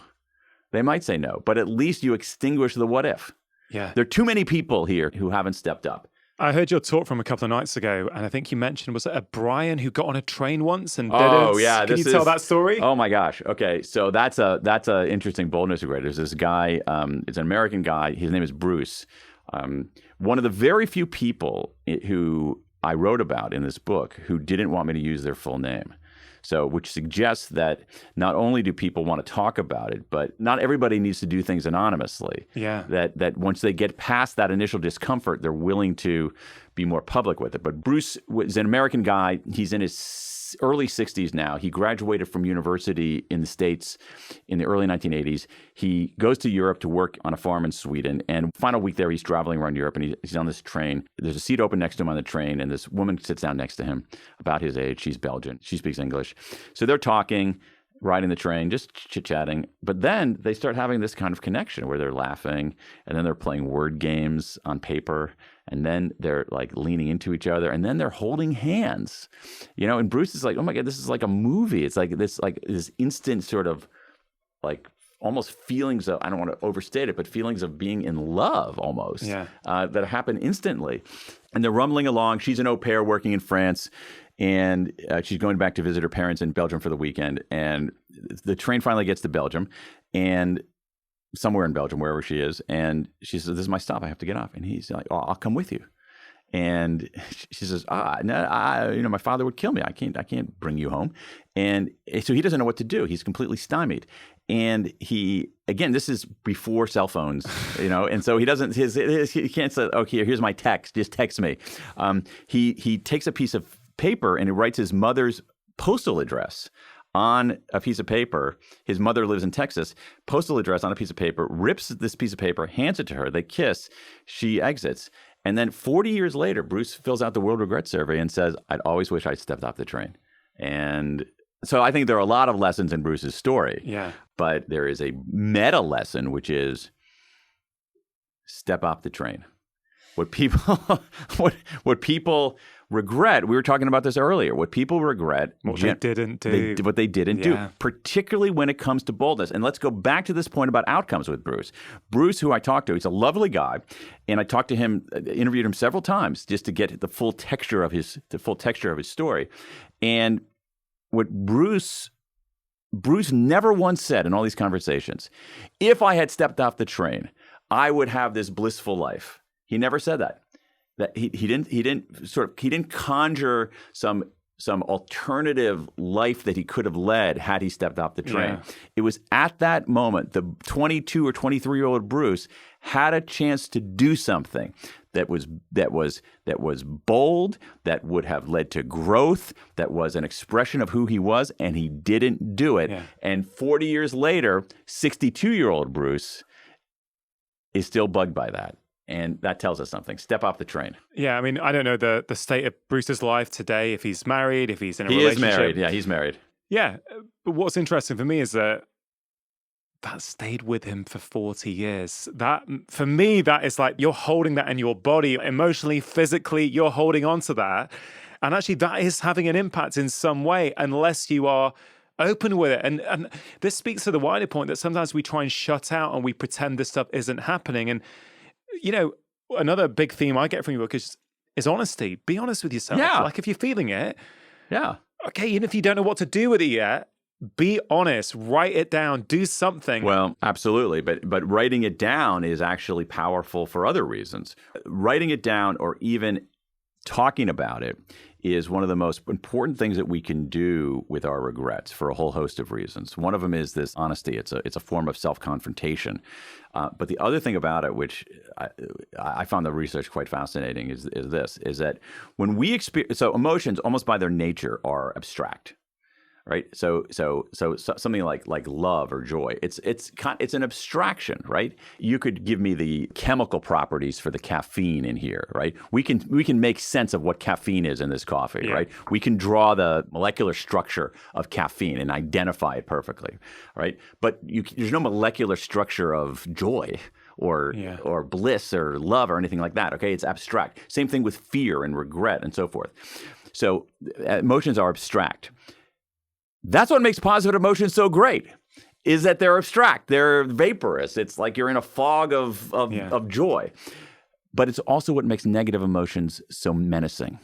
But at least you extinguish the what if. Yeah. There are too many people here who haven't stepped up. I heard your talk from a couple of nights ago, and I think you mentioned, was it a Brian who got on a train once and didn't? Oh, yeah. Can you tell that story? Oh, my gosh. Okay, so that's a interesting boldness regret. There's this guy, it's an American guy. His name is Bruce. One of the very few people who I wrote about in this book who didn't want me to use their full name. So, which suggests that not only do people want to talk about it, but not everybody needs to do things anonymously. Yeah. That once they get past that initial discomfort, they're willing to be more public with it. But Bruce was an American guy. He's in his early 60s now. He graduated from university in the States in the early 1980s. He goes to Europe to work on a farm in Sweden. And final week there, he's traveling around Europe, and he's on this train. There's a seat open next to him on the train, and this woman sits down next to him about his age. She's Belgian. She speaks English. So they're talking, riding the train, just chit-chatting. But then they start having this kind of connection where they're laughing, and then they're playing word games on paper, and then they're like leaning into each other, and then they're holding hands. And Bruce is like, oh my God, this is like a movie. It's like this instant sort of like almost feelings of, I don't want to overstate it, but feelings of being in love almost that happen instantly. And they're rumbling along. She's an au pair working in France, and she's going back to visit her parents in Belgium for the weekend. And the train finally gets to Belgium, and somewhere in Belgium, wherever she is. And she says, this is my stop. I have to get off. And he's like, oh, I'll come with you. And she says, no, my father would kill me. I can't bring you home. And so he doesn't know what to do. He's completely stymied. And he, again, this is before cell phones, and so he doesn't, he can't say, okay, here's my text, just text me. He takes a piece of paper and he writes his mother's postal address on a piece of paper. His mother lives in Texas. Postal address on a piece of paper, rips this piece of paper, hands it to her. They kiss. She exits. And then 40 years later, Bruce fills out the World Regret Survey and says, I'd always wish I'd stepped off the train. And so I think there are a lot of lessons in Bruce's story. Yeah. But there is a meta lesson, which is step off the train. What people what people regret, we were talking about this earlier, what people regret what they didn't do. What they didn't do, particularly when it comes to boldness. And let's go back to this point about outcomes with Bruce. Bruce, who I talked to, he's a lovely guy, and I talked to him, interviewed him several times just to get the full texture of his story. And what Bruce never once said in all these conversations, if I had stepped off the train, I would have this blissful life. He never said that. That he didn't conjure some alternative life that he could have led had he stepped off the train. Yeah. It was at that moment the 22 or 23-year-old Bruce had a chance to do something that was bold, that would have led to growth, that was an expression of who he was, and he didn't do it. Yeah. And 40 years later, 62-year-old Bruce is still bugged by that. And that tells us something. Step off the train. Yeah, I mean, I don't know the state of Bruce's life today, if he's married, if he's in a relationship. He is married. Yeah, he's married. Yeah, but what's interesting for me is that stayed with him for 40 years. That, for me, that is like you're holding that in your body, emotionally, physically, you're holding on to that. And actually, that is having an impact in some way, unless you are open with it. And this speaks to the wider point that sometimes we try and shut out and we pretend this stuff isn't happening. And another big theme I get from your book is honesty. Be honest with yourself. Yeah. Like if you're feeling it, yeah. Okay, even if you don't know what to do with it yet, be honest, write it down, do something. Well, absolutely. But writing it down is actually powerful for other reasons. Writing it down or even talking about it is one of the most important things that we can do with our regrets for a whole host of reasons. One of them is this honesty. It's a form of self-confrontation. But the other thing about it, which I found the research quite fascinating, is that when we experience, so emotions almost by their nature are abstract. Right, so something like love or joy, it's an abstraction, right? You could give me the chemical properties for the caffeine in here, right? We can make sense of what caffeine is in this coffee, right? We can draw the molecular structure of caffeine and identify it perfectly, right? But there's no molecular structure of joy or bliss or love or anything like that. Okay, it's abstract. Same thing with fear and regret and so forth. So emotions are abstract. That's what makes positive emotions so great, is that they're abstract, they're vaporous. It's like you're in a fog of joy. But it's also what makes negative emotions so menacing,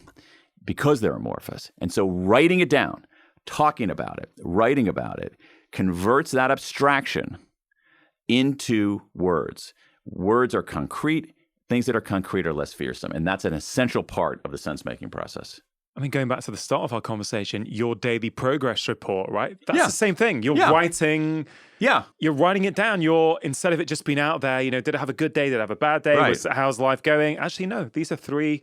because they're amorphous. And so writing it down, talking about it, writing about it, converts that abstraction into words. Words are concrete. Things that are concrete are less fearsome. And that's an essential part of the sense-making process. I mean, going back to the start of our conversation, your daily progress report, right? That's the same thing. You're writing. Yeah. You're writing it down. Instead of it just being out there, did I have a good day? Did I have a bad day? Right. How's life going? Actually, no. These are 3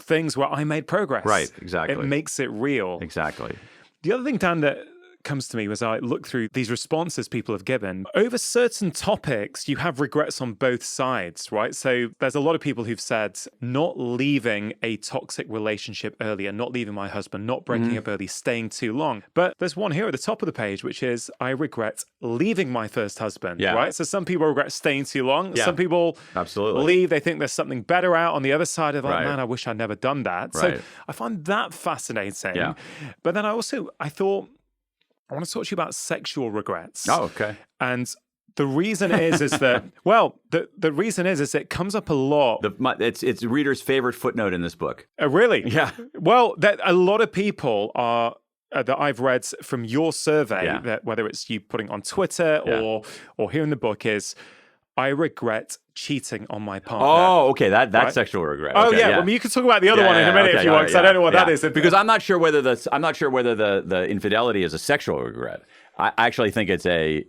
things where I made progress. Right. Exactly. It makes it real. Exactly. The other thing, Dan, that comes to me was I look through these responses people have given. Over certain topics, you have regrets on both sides, right? So there's a lot of people who've said, not leaving a toxic relationship earlier, not leaving my husband, not breaking up early, staying too long. But there's one here at the top of the page, which is, I regret leaving my first husband, right? So some people regret staying too long. Yeah. Some people leave, they think there's something better out on the other side of man, I wish I'd never done that. Right. So I find that fascinating. Yeah. But then I thought, I want to talk to you about sexual regrets. Oh, okay. And the reason is that, the reason is it comes up a lot. It's reader's favorite footnote in this book. Really? Yeah. Well, that a lot of people are, that I've read from your survey, that whether it's you putting on Twitter or here in the book, is I regret cheating on my partner. Oh, okay. That's right? sexual regret. Oh, Okay, yeah. Well, you can talk about the other one in a minute if you want, because I don't know what that is. Because I'm not sure whether the infidelity is a sexual regret. I actually think it's a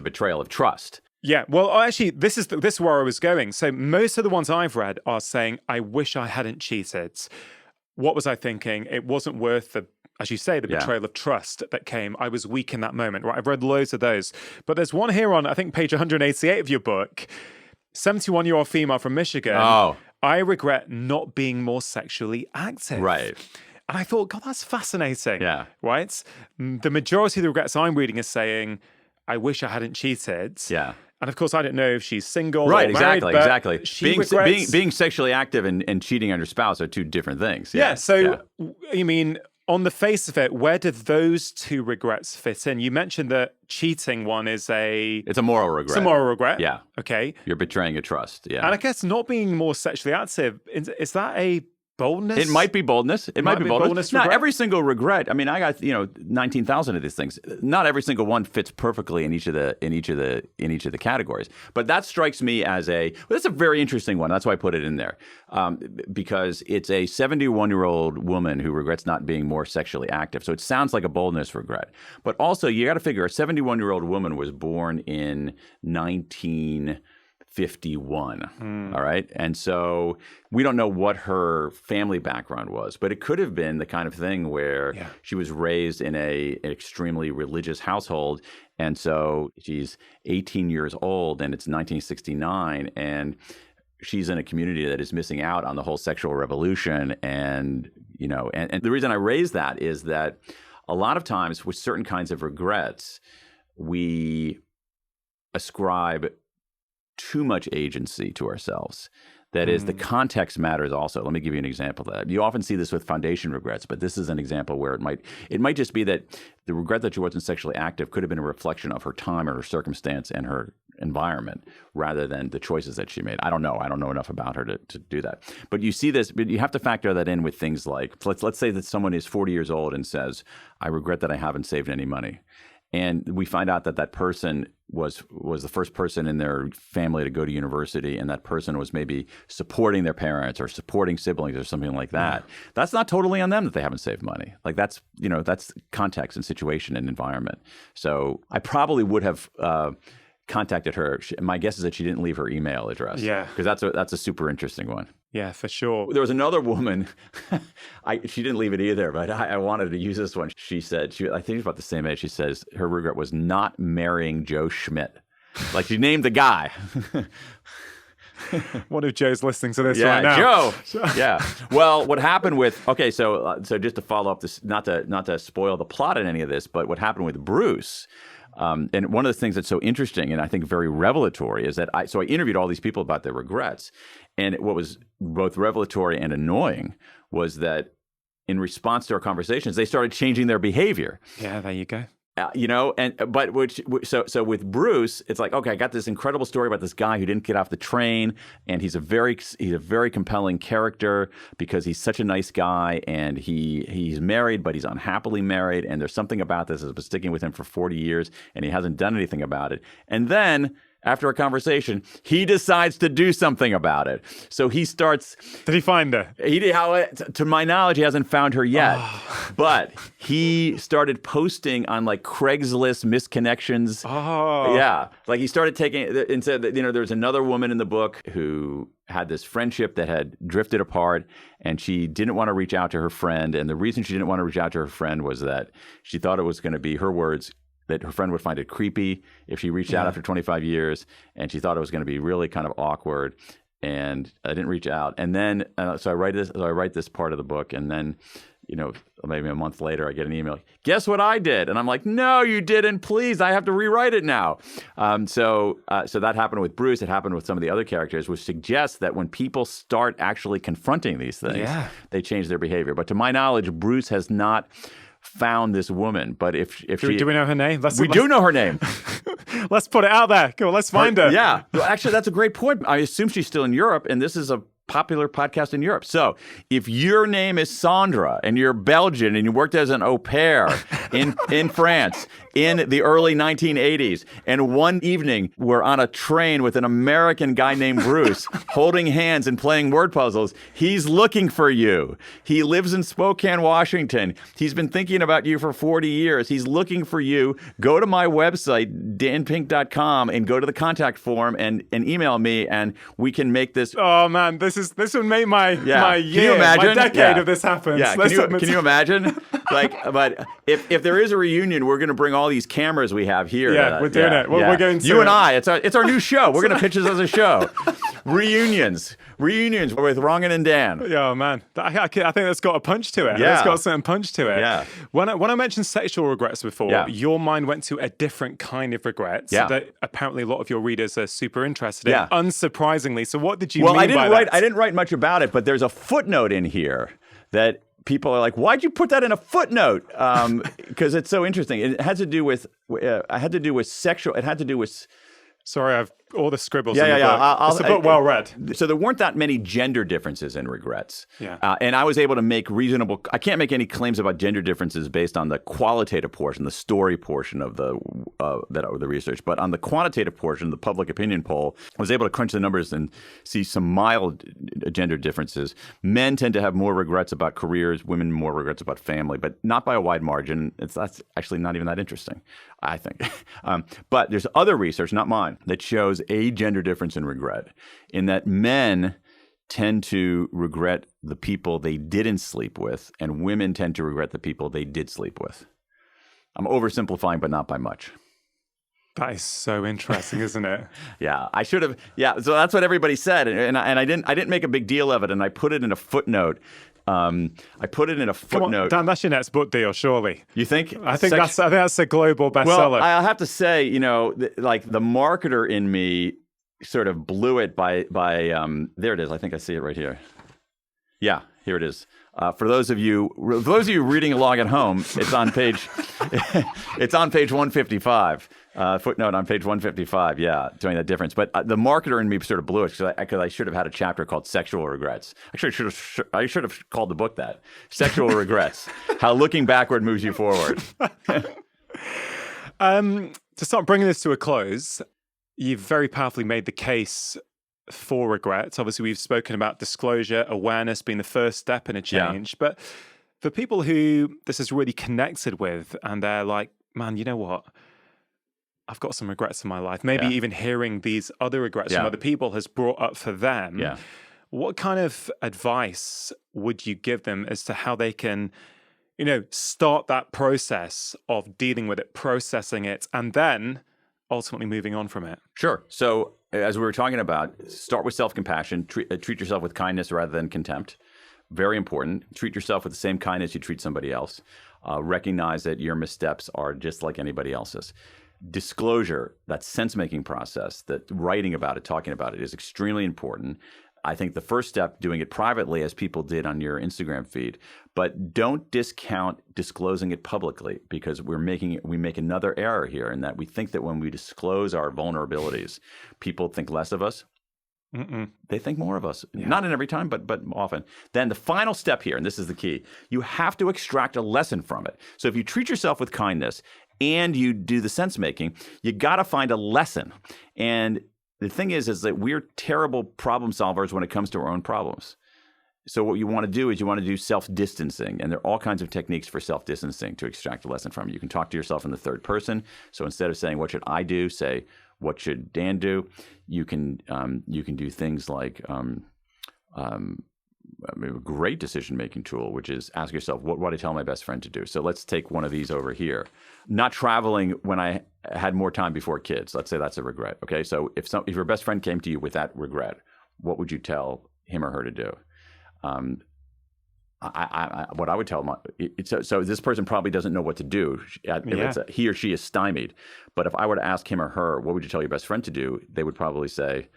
betrayal of trust. Yeah, well, actually, this is where I was going. So most of the ones I've read are saying, I wish I hadn't cheated. What was I thinking? It wasn't worth as you say, the betrayal of trust that came. I was weak in that moment, right? I've read loads of those. But there's one here on, I think, page 188 of your book, 71-year-old female from Michigan. Oh. I regret not being more sexually active. Right. And I thought, God, that's fascinating. Yeah. Right? The majority of the regrets I'm reading is saying, I wish I hadn't cheated. Yeah. And of course, I don't know if she's single right, or married, exactly. She Being sexually active and cheating on your spouse are two different things. You mean, on the face of it, where do those two regrets fit in? You mentioned that cheating one is it's a moral regret. It's a moral regret. Yeah. Okay. You're betraying a trust. Yeah. And I guess not being more sexually active, is that a boldness? It might be boldness. It might be boldness. Not every single regret. I mean, I got 19,000 of these things. Not every single one fits perfectly in each of the categories. But that strikes me as that's a very interesting one. That's why I put it in there, because it's a 71-year-old woman who regrets not being more sexually active. So it sounds like a boldness regret. But also, you got to figure a 71-year-old woman was born in 1951. All right. And so we don't know what her family background was, but it could have been the kind of thing where she was raised in an extremely religious household. And so she's 18 years old and it's 1969 and she's in a community that is missing out on the whole sexual revolution. And the reason I raise that is that a lot of times with certain kinds of regrets, we ascribe too much agency to ourselves. That is, the context matters also. Let me give you an example of that. You often see this with foundation regrets, but this is an example where it might just be that the regret that she wasn't sexually active could have been a reflection of her time or her circumstance and her environment rather than the choices that she made. I don't know enough about her to do that. But you see this, but you have to factor that in with things like, let's say that someone is 40 years old and says, I regret that I haven't saved any money. And we find out that person was the first person in their family to go to university, and that person was maybe supporting their parents or supporting siblings or something like that. That's not totally on them that they haven't saved money. Like that's context and situation and environment. So I probably would have contacted her. My guess is that she didn't leave her email address. Yeah, because that's a super interesting one. Yeah, for sure. There was another woman, she didn't leave it either, but I wanted to use this one. She said, I think she's about the same age, she says her regret was not marrying Joe Schmidt. Like she named the guy. What if Joe's listening to this right now? Joe. Yeah. Well, what happened with, so just to follow up this, not to spoil the plot in any of this, but what happened with Bruce, and one of the things that's so interesting and I think very revelatory is that I interviewed all these people about their regrets. And what was both revelatory and annoying was that in response to our conversations, they started changing their behavior. Yeah, there you go. So with Bruce, it's like, okay, I got this incredible story about this guy who didn't get off the train, and he's a very compelling character because he's such a nice guy, and he's married, but he's unhappily married, and there's something about this that's been sticking with him for 40 years, and he hasn't done anything about it. And then after a conversation, he decides to do something about it. So he starts... Did he find her? To my knowledge, he hasn't found her yet. Oh. But he started posting on like Craigslist misconnections. Oh. Yeah. Like he started taking... And said that, there's another woman in the book who had this friendship that had drifted apart, and she didn't want to reach out to her friend. And the reason she didn't want to reach out to her friend was that she thought it was going to be, her words, that her friend would find it creepy if she reached out after 25 years, and she thought it was going to be really kind of awkward, and I didn't reach out. And then, so I write this part of the book, and then, maybe a month later, I get an email, guess what I did? And I'm like, no, you didn't, please, I have to rewrite it now. So that happened with Bruce, it happened with some of the other characters, which suggests that when people start actually confronting these things, they change their behavior. But to my knowledge, Bruce has not found this woman, but if do we know her name? We do know her name. Let's put it out there. Come on, let's find her. Yeah. Well, actually, that's a great point. I assume she's still in Europe, and this is a popular podcast in Europe. So if your name is Sandra and you're Belgian and you worked as an au pair in France in the early 1980s, and one evening we're on a train with an American guy named Bruce holding hands and playing word puzzles, he's looking for you. He lives in Spokane, Washington. He's been thinking about you for 40 years. He's looking for you. Go to my website, danpink.com, and go to the contact form and email me, and we can make this. Oh man, this would make my year, can you imagine? my decade of this happens. Yeah, can you imagine? But if there is a reunion, we're going to bring all these cameras we have here. Yeah, we're doing it. We're going to you and I. It's our new show. We're going to pitch this as a show. Reunions with Rongan and Dan. Yeah, man. I think that's got a punch to it. Yeah. It's got a certain punch to it. Yeah. When I mentioned sexual regrets before, your mind went to a different kind of regrets that apparently a lot of your readers are super interested in, unsurprisingly. So what did you mean by that? I didn't write much about it, but there's a footnote in here that people are like, why'd you put that in a footnote? Because it's so interesting. It had to do with sexual. It had to do with. Sorry, I've all the scribbles in the book. It's a book well read. So there weren't that many gender differences in regrets. Yeah. And I was able to make reasonable. I can't make any claims about gender differences based on the qualitative portion, the story portion of the research. But on the quantitative portion, the public opinion poll, I was able to crunch the numbers and see some mild gender differences. Men tend to have more regrets about careers, women more regrets about family, but not by a wide margin. That's actually not even that interesting, I think. But there's other research, not mine, that shows a gender difference in regret, in that men tend to regret the people they didn't sleep with, and women tend to regret the people they did sleep with. I'm oversimplifying, but not by much. That is so interesting, isn't it? Yeah, I should have. Yeah, so that's what everybody said, and I didn't make a big deal of it, and I put it in a footnote. Come on, Dan, that's your next book deal, surely. You think? I think that's a global bestseller. Well, I have to say, like the marketer in me sort of blew it by there it is. I think I see it right here. Yeah, here it is. For those of you reading along at home, it's on page 155. Footnote on page 155. Yeah, doing that difference. But the marketer in me sort of blew it because I should have had a chapter called "Sexual Regrets." Actually, I should have called the book that "Sexual Regrets: How Looking Backward Moves You Forward." To start bringing this to a close, you've very powerfully made the case for regrets. Obviously, we've spoken about disclosure, awareness being the first step in a change. Yeah. But for people who this is really connected with, and they're like, man, you know what? I've got some regrets in my life. Maybe even hearing these other regrets from other people has brought up for them. Yeah. What kind of advice would you give them as to how they can, start that process of dealing with it, processing it, and then ultimately moving on from it? Sure. So as we were talking about, start with self-compassion. Treat yourself with kindness rather than contempt. Very important. Treat yourself with the same kindness you treat somebody else. Recognize that your missteps are just like anybody else's. Disclosure, that sense-making process, that writing about it, talking about it, is extremely important. I think the first step, doing it privately, as people did on your Instagram feed, but don't discount disclosing it publicly, because we make another error here in that we think that when we disclose our vulnerabilities, people think less of us. Mm-mm. They think more of us. Yeah. Not in every time, but often. Then the final step here, and this is the key, you have to extract a lesson from it. So if you treat yourself with kindness and you do the sense making, you got to find a lesson. And the thing is that we're terrible problem solvers when it comes to our own problems. So what you want to do is you want to do self-distancing, and there are all kinds of techniques for self-distancing to extract a lesson from it. You can talk to yourself in the third person. So instead of saying, what should I do, say, what should Dan do? You can do things like a great decision-making tool, which is ask yourself, what would I tell my best friend to do? So let's take one of these over here. Not traveling when I had more time before kids. Let's say that's a regret. Okay, so if your best friend came to you with that regret, what would you tell him or her to do? What I would tell them, so this person probably doesn't know what to do. He or she is stymied. But if I were to ask him or her, what would you tell your best friend to do? They would probably say,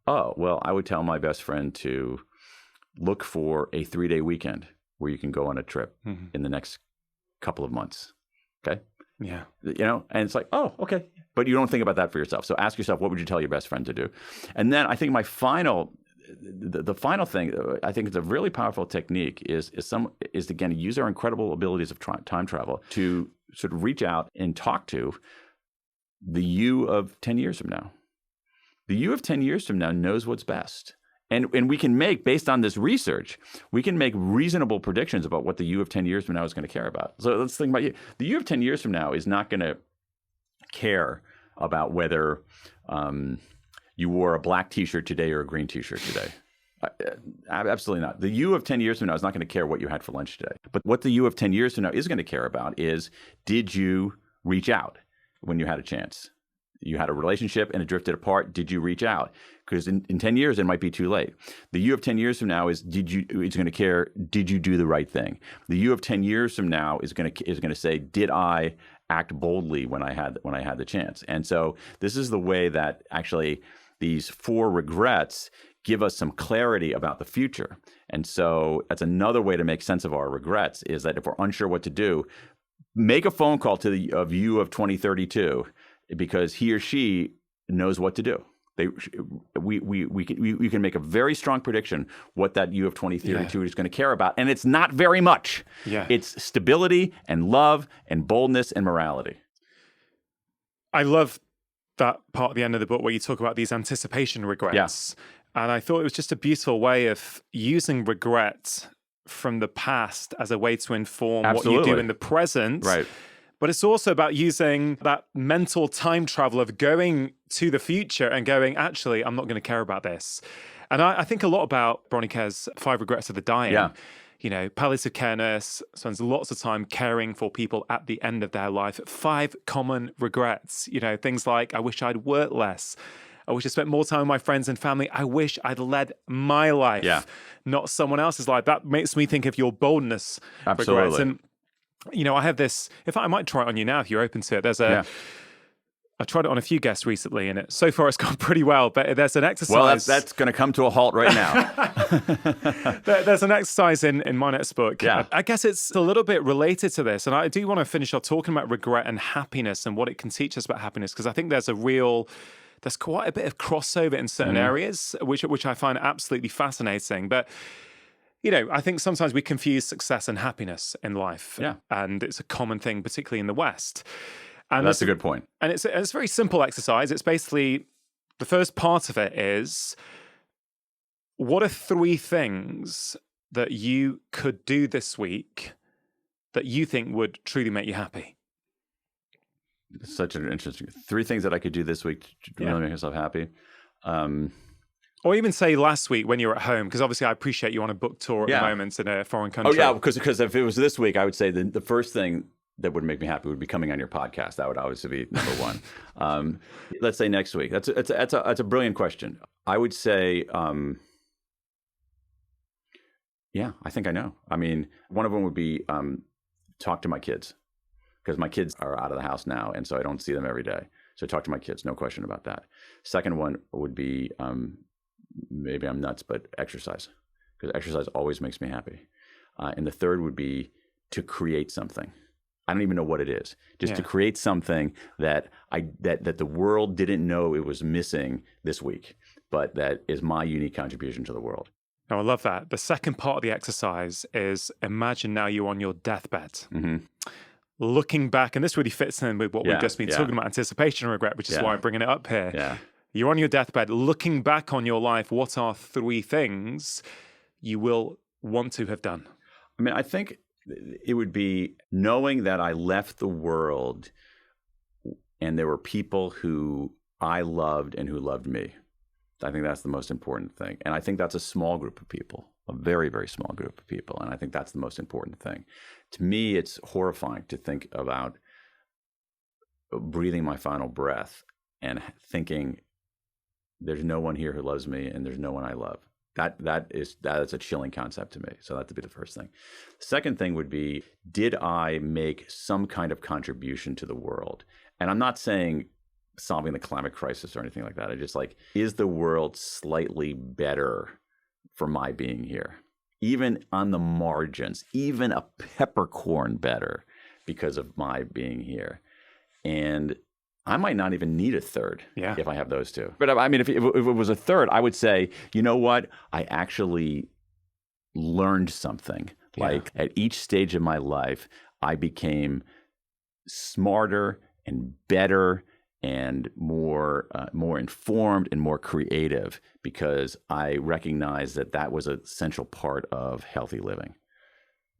oh, well, I would tell my best friend to look for a 3-day weekend where you can go on a trip in the next couple of months. Okay? Yeah. And it's like, oh, okay. But you don't think about that for yourself. So ask yourself, what would you tell your best friend to do? And then I think my final the final thing, I think it's a really powerful technique is again, use our incredible abilities of time travel to sort of reach out and talk to the you of 10 years from now. The you of 10 years from now knows what's best. And we can make, based on this research, we can make reasonable predictions about what the you of 10 years from now is going to care about. So let's think about you. The you of 10 years from now is not going to care about whether you wore a black T-shirt today or a green T-shirt today. Absolutely not. The you of 10 years from now is not going to care what you had for lunch today. But what the you of 10 years from now is going to care about is, did you reach out when you had a chance? You had a relationship and it drifted apart. Did you reach out? Because in 10 years, it might be too late. The you of 10 years from now is it's going to care, did you do the right thing? The you of 10 years from now is going to say, did I act boldly when I had the chance? And so this is the way that actually these 4 regrets give us some clarity about the future. And so that's another way to make sense of our regrets, is that if we're unsure what to do, make a phone call to the you of 2032, because he or she knows what to do. We can make a very strong prediction what that you of 2032 is going to care about, and it's not very much. Yeah. It's stability and love and boldness and morality. I love that part at the end of the book where you talk about these anticipation regrets. Yeah. And I thought it was just a beautiful way of using regret from the past as a way to inform what you do in the present. Right. But it's also about using that mental time travel of going to the future and going, actually, I'm not going to care about this. And I think a lot about Bronike's 5 Regrets of the Dying. Yeah. You know, palliative care nurse spends lots of time caring for people at the end of their life. 5 common regrets, you know, things like, I wish I'd worked less. I wish I spent more time with my friends and family. I wish I'd led my life, not someone else's life. That makes me think of your boldness regrets. And, you know, I have this, in fact, I might try it on you now if you're open to it. I tried it on a few guests recently, and so far it's gone pretty well. But there's an exercise. Well, that's going to come to a halt right now. There's an exercise in my next book. Yeah. I guess it's a little bit related to this. And I do want to finish off talking about regret and happiness and what it can teach us about happiness, because I think there's quite a bit of crossover in certain areas, which I find absolutely fascinating. But, you know, I think sometimes we confuse success and happiness in life. Yeah. And it's a common thing, particularly in the West. And that's a good point. And it's a very simple exercise. It's basically, the first part of it is, what are 3 things that you could do this week that you think would truly make you happy? Such an interesting 3 things that I could do this week to really make myself happy. Or even say last week when you're at home, because obviously I appreciate you on a book tour at the moment in a foreign country. Oh yeah, because if it was this week, I would say the first thing that would make me happy would be coming on your podcast. That would obviously be number 1. Let's say next week. That's a brilliant question. I would say, I think I know. I mean, one of them would be talk to my kids, because my kids are out of the house now, and so I don't see them every day. So talk to my kids, no question about that. Second one would be, maybe I'm nuts, but exercise, because exercise always makes me happy. And the third would be to create something. I don't even know what it is. Just to create something that that the world didn't know it was missing this week, but that is my unique contribution to the world. Oh, I love that. The second part of the exercise is, imagine now you're on your deathbed. Mm-hmm. Looking back, and this really fits in with what we've just been talking about, anticipation and regret, which is why I'm bringing it up here. Yeah. You're on your deathbed, looking back on your life, what are 3 things you will want to have done? I mean, I think it would be knowing that I left the world and there were people who I loved and who loved me. I think that's the most important thing. And I think that's a small group of people, a very, very small group of people. And I think that's the most important thing. To me, it's horrifying to think about breathing my final breath and thinking there's no one here who loves me and there's no one I love. That is a chilling concept to me. So that would be the first thing. The second thing would be, did I make some kind of contribution to the world? And I'm not saying solving the climate crisis or anything like that. I just like, is the world slightly better for my being here? Even on the margins, even a peppercorn better because of my being here. And I might not even need a third Yeah. if I have those two. But I mean, if it was a third, I would say, you know what? I actually learned something. Like at each stage of my life, I became smarter and better and more informed and more creative because I recognized that was an essential part of healthy living.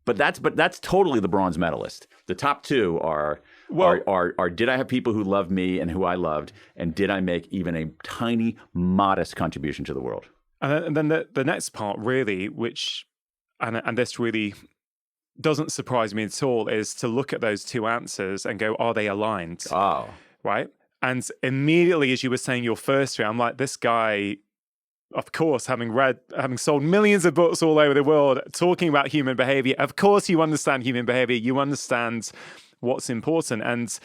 But that's totally the bronze medalist. The top two are did I have people who loved me and who I loved, and did I make even a tiny, modest contribution to the world? And then the next part, really, which and this really doesn't surprise me at all, is to look at those two answers and go, are they aligned? Oh, right. And immediately, as you were saying your first three, I'm like, this guy, of course, having sold millions of books all over the world, talking about human behavior, of course you understand human behavior, you understand what's important. And,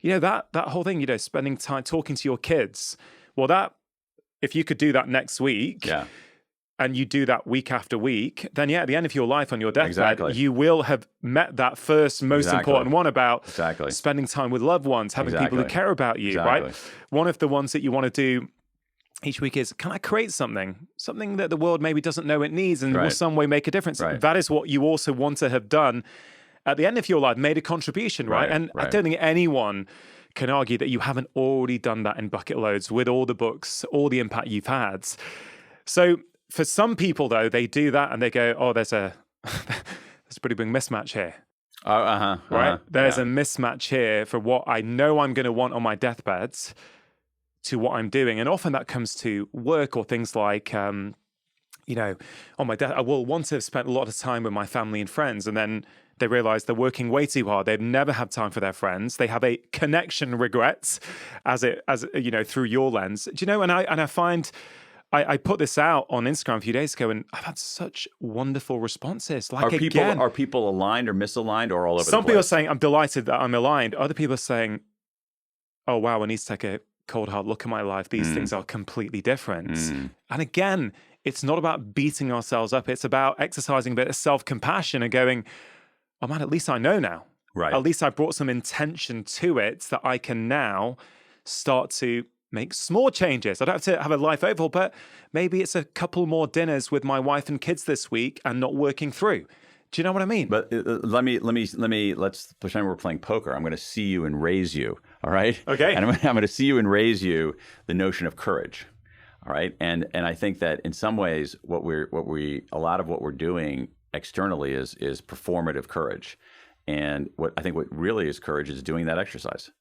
that whole thing, spending time talking to your kids, well, if you could do that next week, and you do that week after week, then at the end of your life on your deathbed, you will have met that first most important one about spending time with loved ones, having people who care about you, right? One of the ones that you want to do each week is, can I create something that the world maybe doesn't know it needs and will some way make a difference? That is what you also want to have done at the end of your life, made a contribution, right? And I don't think anyone can argue that you haven't already done that in bucket loads with all the books, all the impact you've had. So for some people, though, they do that and they go, oh, there's a pretty big mismatch here. Right? There's a mismatch here for what I know I'm going to want on my deathbed to what I'm doing. And often that comes to work or things like, on my death, I will want to have spent a lot of time with my family and friends. And then they realize they're working way too hard. They've never had time for their friends. They have a connection regret through your lens. Do you know? And I find I put this out on Instagram a few days ago, and I've had such wonderful responses. Like, are people aligned or misaligned or all over the place? Some people are saying, I'm delighted that I'm aligned. Other people are saying, oh, wow, I need to take a cold, hard look at my life. These things are completely different. And again, it's not about beating ourselves up. It's about exercising a bit of self-compassion and going, oh, man, at least I know now. Right. At least I brought some intention to it that I can now start to make small changes. I don't have to have a life overhaul, but maybe it's a couple more dinners with my wife and kids this week and not working through. Do you know what I mean? But let's pretend we're playing poker. I'm going to see you and raise you. All right. Okay. And I'm going to see you and raise you the notion of courage. All right. And I think that in some ways, a lot of what we're doing externally is performative courage. And what really is courage is doing that exercise.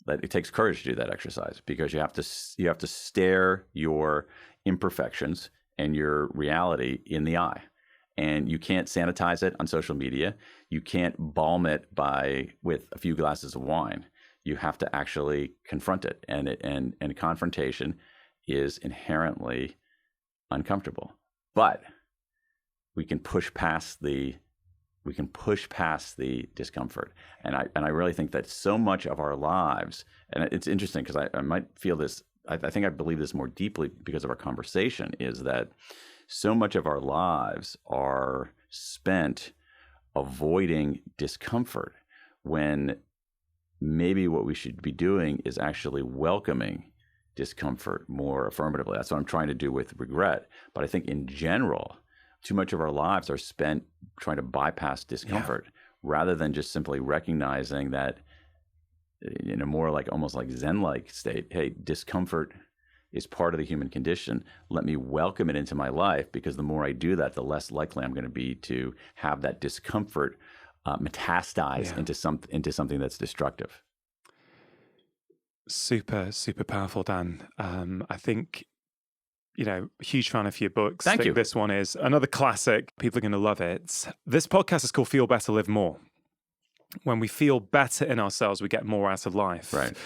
That it takes courage to do that exercise because you have to stare your imperfections and your reality in the eye. And you can't sanitize it on social media. You can't balm it with a few glasses of wine. You have to actually confront it, and confrontation is inherently uncomfortable. But we can push past the discomfort, and I really think that so much of our lives, and it's interesting because I might feel this. I think I believe this more deeply because of our conversation, is that so much of our lives are spent avoiding discomfort when maybe what we should be doing is actually welcoming discomfort more affirmatively. That's what I'm trying to do with regret. But I think in general, too much of our lives are spent trying to bypass discomfort rather than just simply recognizing that in a more almost like Zen-like state, hey, discomfort is part of the human condition. Let me welcome it into my life, because the more I do that, the less likely I'm going to be to have that discomfort metastasize into something that's destructive. Super, super powerful, Dan. I think, huge fan of your books. Thank you. This one is another classic. People are going to love it. This podcast is called Feel Better, Live More. When we feel better in ourselves, we get more out of life. Right.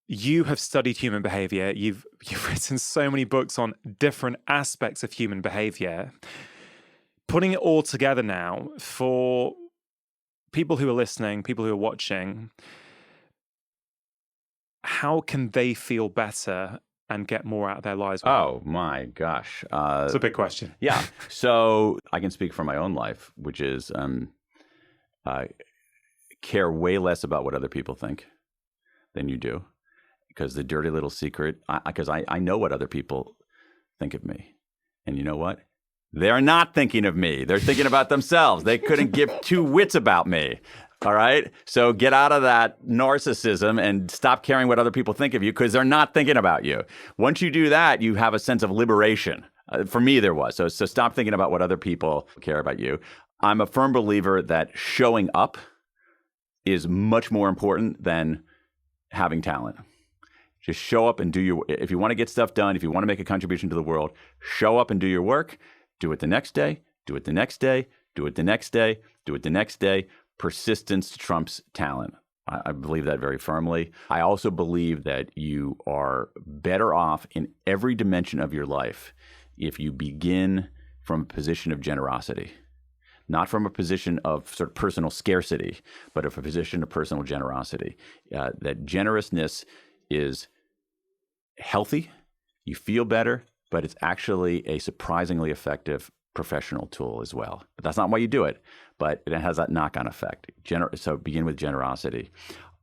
You have studied human behavior. You've written so many books on different aspects of human behavior. Putting it all together now for people who are listening, people who are watching, how can they feel better and get more out of their lives? Oh my gosh. It's a big question. Yeah. So I can speak from my own life, which is care way less about what other people think than you do. because the dirty little secret, because I know what other people think of me. And you know what? They're not thinking of me. They're thinking about themselves. They couldn't give two wits about me. All right? So get out of that narcissism and stop caring what other people think of you, because they're not thinking about you. Once you do that, you have a sense of liberation. For me, there was. So stop thinking about what other people care about you. I'm a firm believer that showing up is much more important than having talent. Just show up and do your, if you want to get stuff done, if you want to make a contribution to the world, show up and do your work. Do it the next day, do it the next day, do it the next day, do it the next day. Persistence trumps talent. I believe that very firmly. I also believe that you are better off in every dimension of your life if you begin from a position of generosity. Not from a position of sort of personal scarcity, but of a position of personal generosity. That generousness is healthy, you feel better, but it's actually a surprisingly effective professional tool as well. But that's not why you do it, but it has that knock-on effect. So begin with generosity.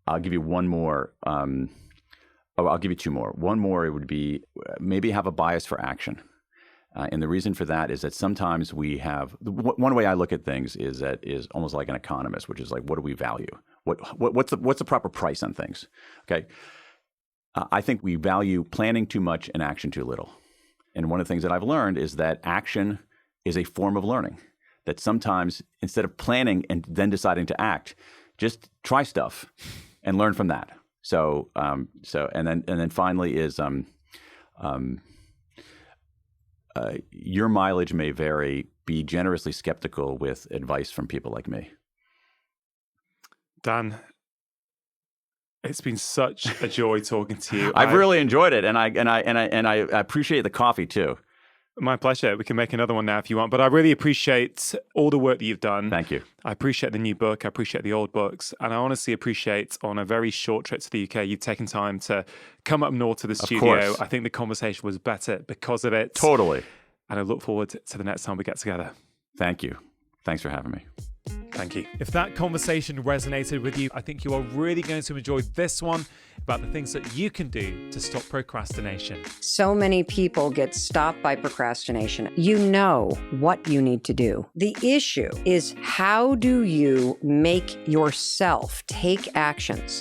I'll give you one more. I'll give you two more. One more, it would be maybe have a bias for action. And the reason for that is that sometimes we have, one way I look at things is almost like an economist, which is like, what do we value? What's the proper price on things? Okay. I think we value planning too much and action too little. And one of the things that I've learned is that action is a form of learning. That sometimes instead of planning and then deciding to act, just try stuff and learn from that. So and then finally is your mileage may vary. Be generously skeptical with advice from people like me. Dan, it's been such a joy talking to you. I've really enjoyed it, and I appreciate the coffee too. My pleasure. We can make another one now if you want, but I really appreciate all the work that you've done. Thank you. I appreciate the new book. I appreciate the old books, and I honestly appreciate on a very short trip to the UK, you've taken time to come up north to the studio. Course. I think the conversation was better because of it. Totally. And I look forward to the next time we get together. Thank you. Thanks for having me. Thank you. If that conversation resonated with you, I think you are really going to enjoy this one about the things that you can do to stop procrastination. So many people get stopped by procrastination. You know what you need to do. The issue is, how do you make yourself take actions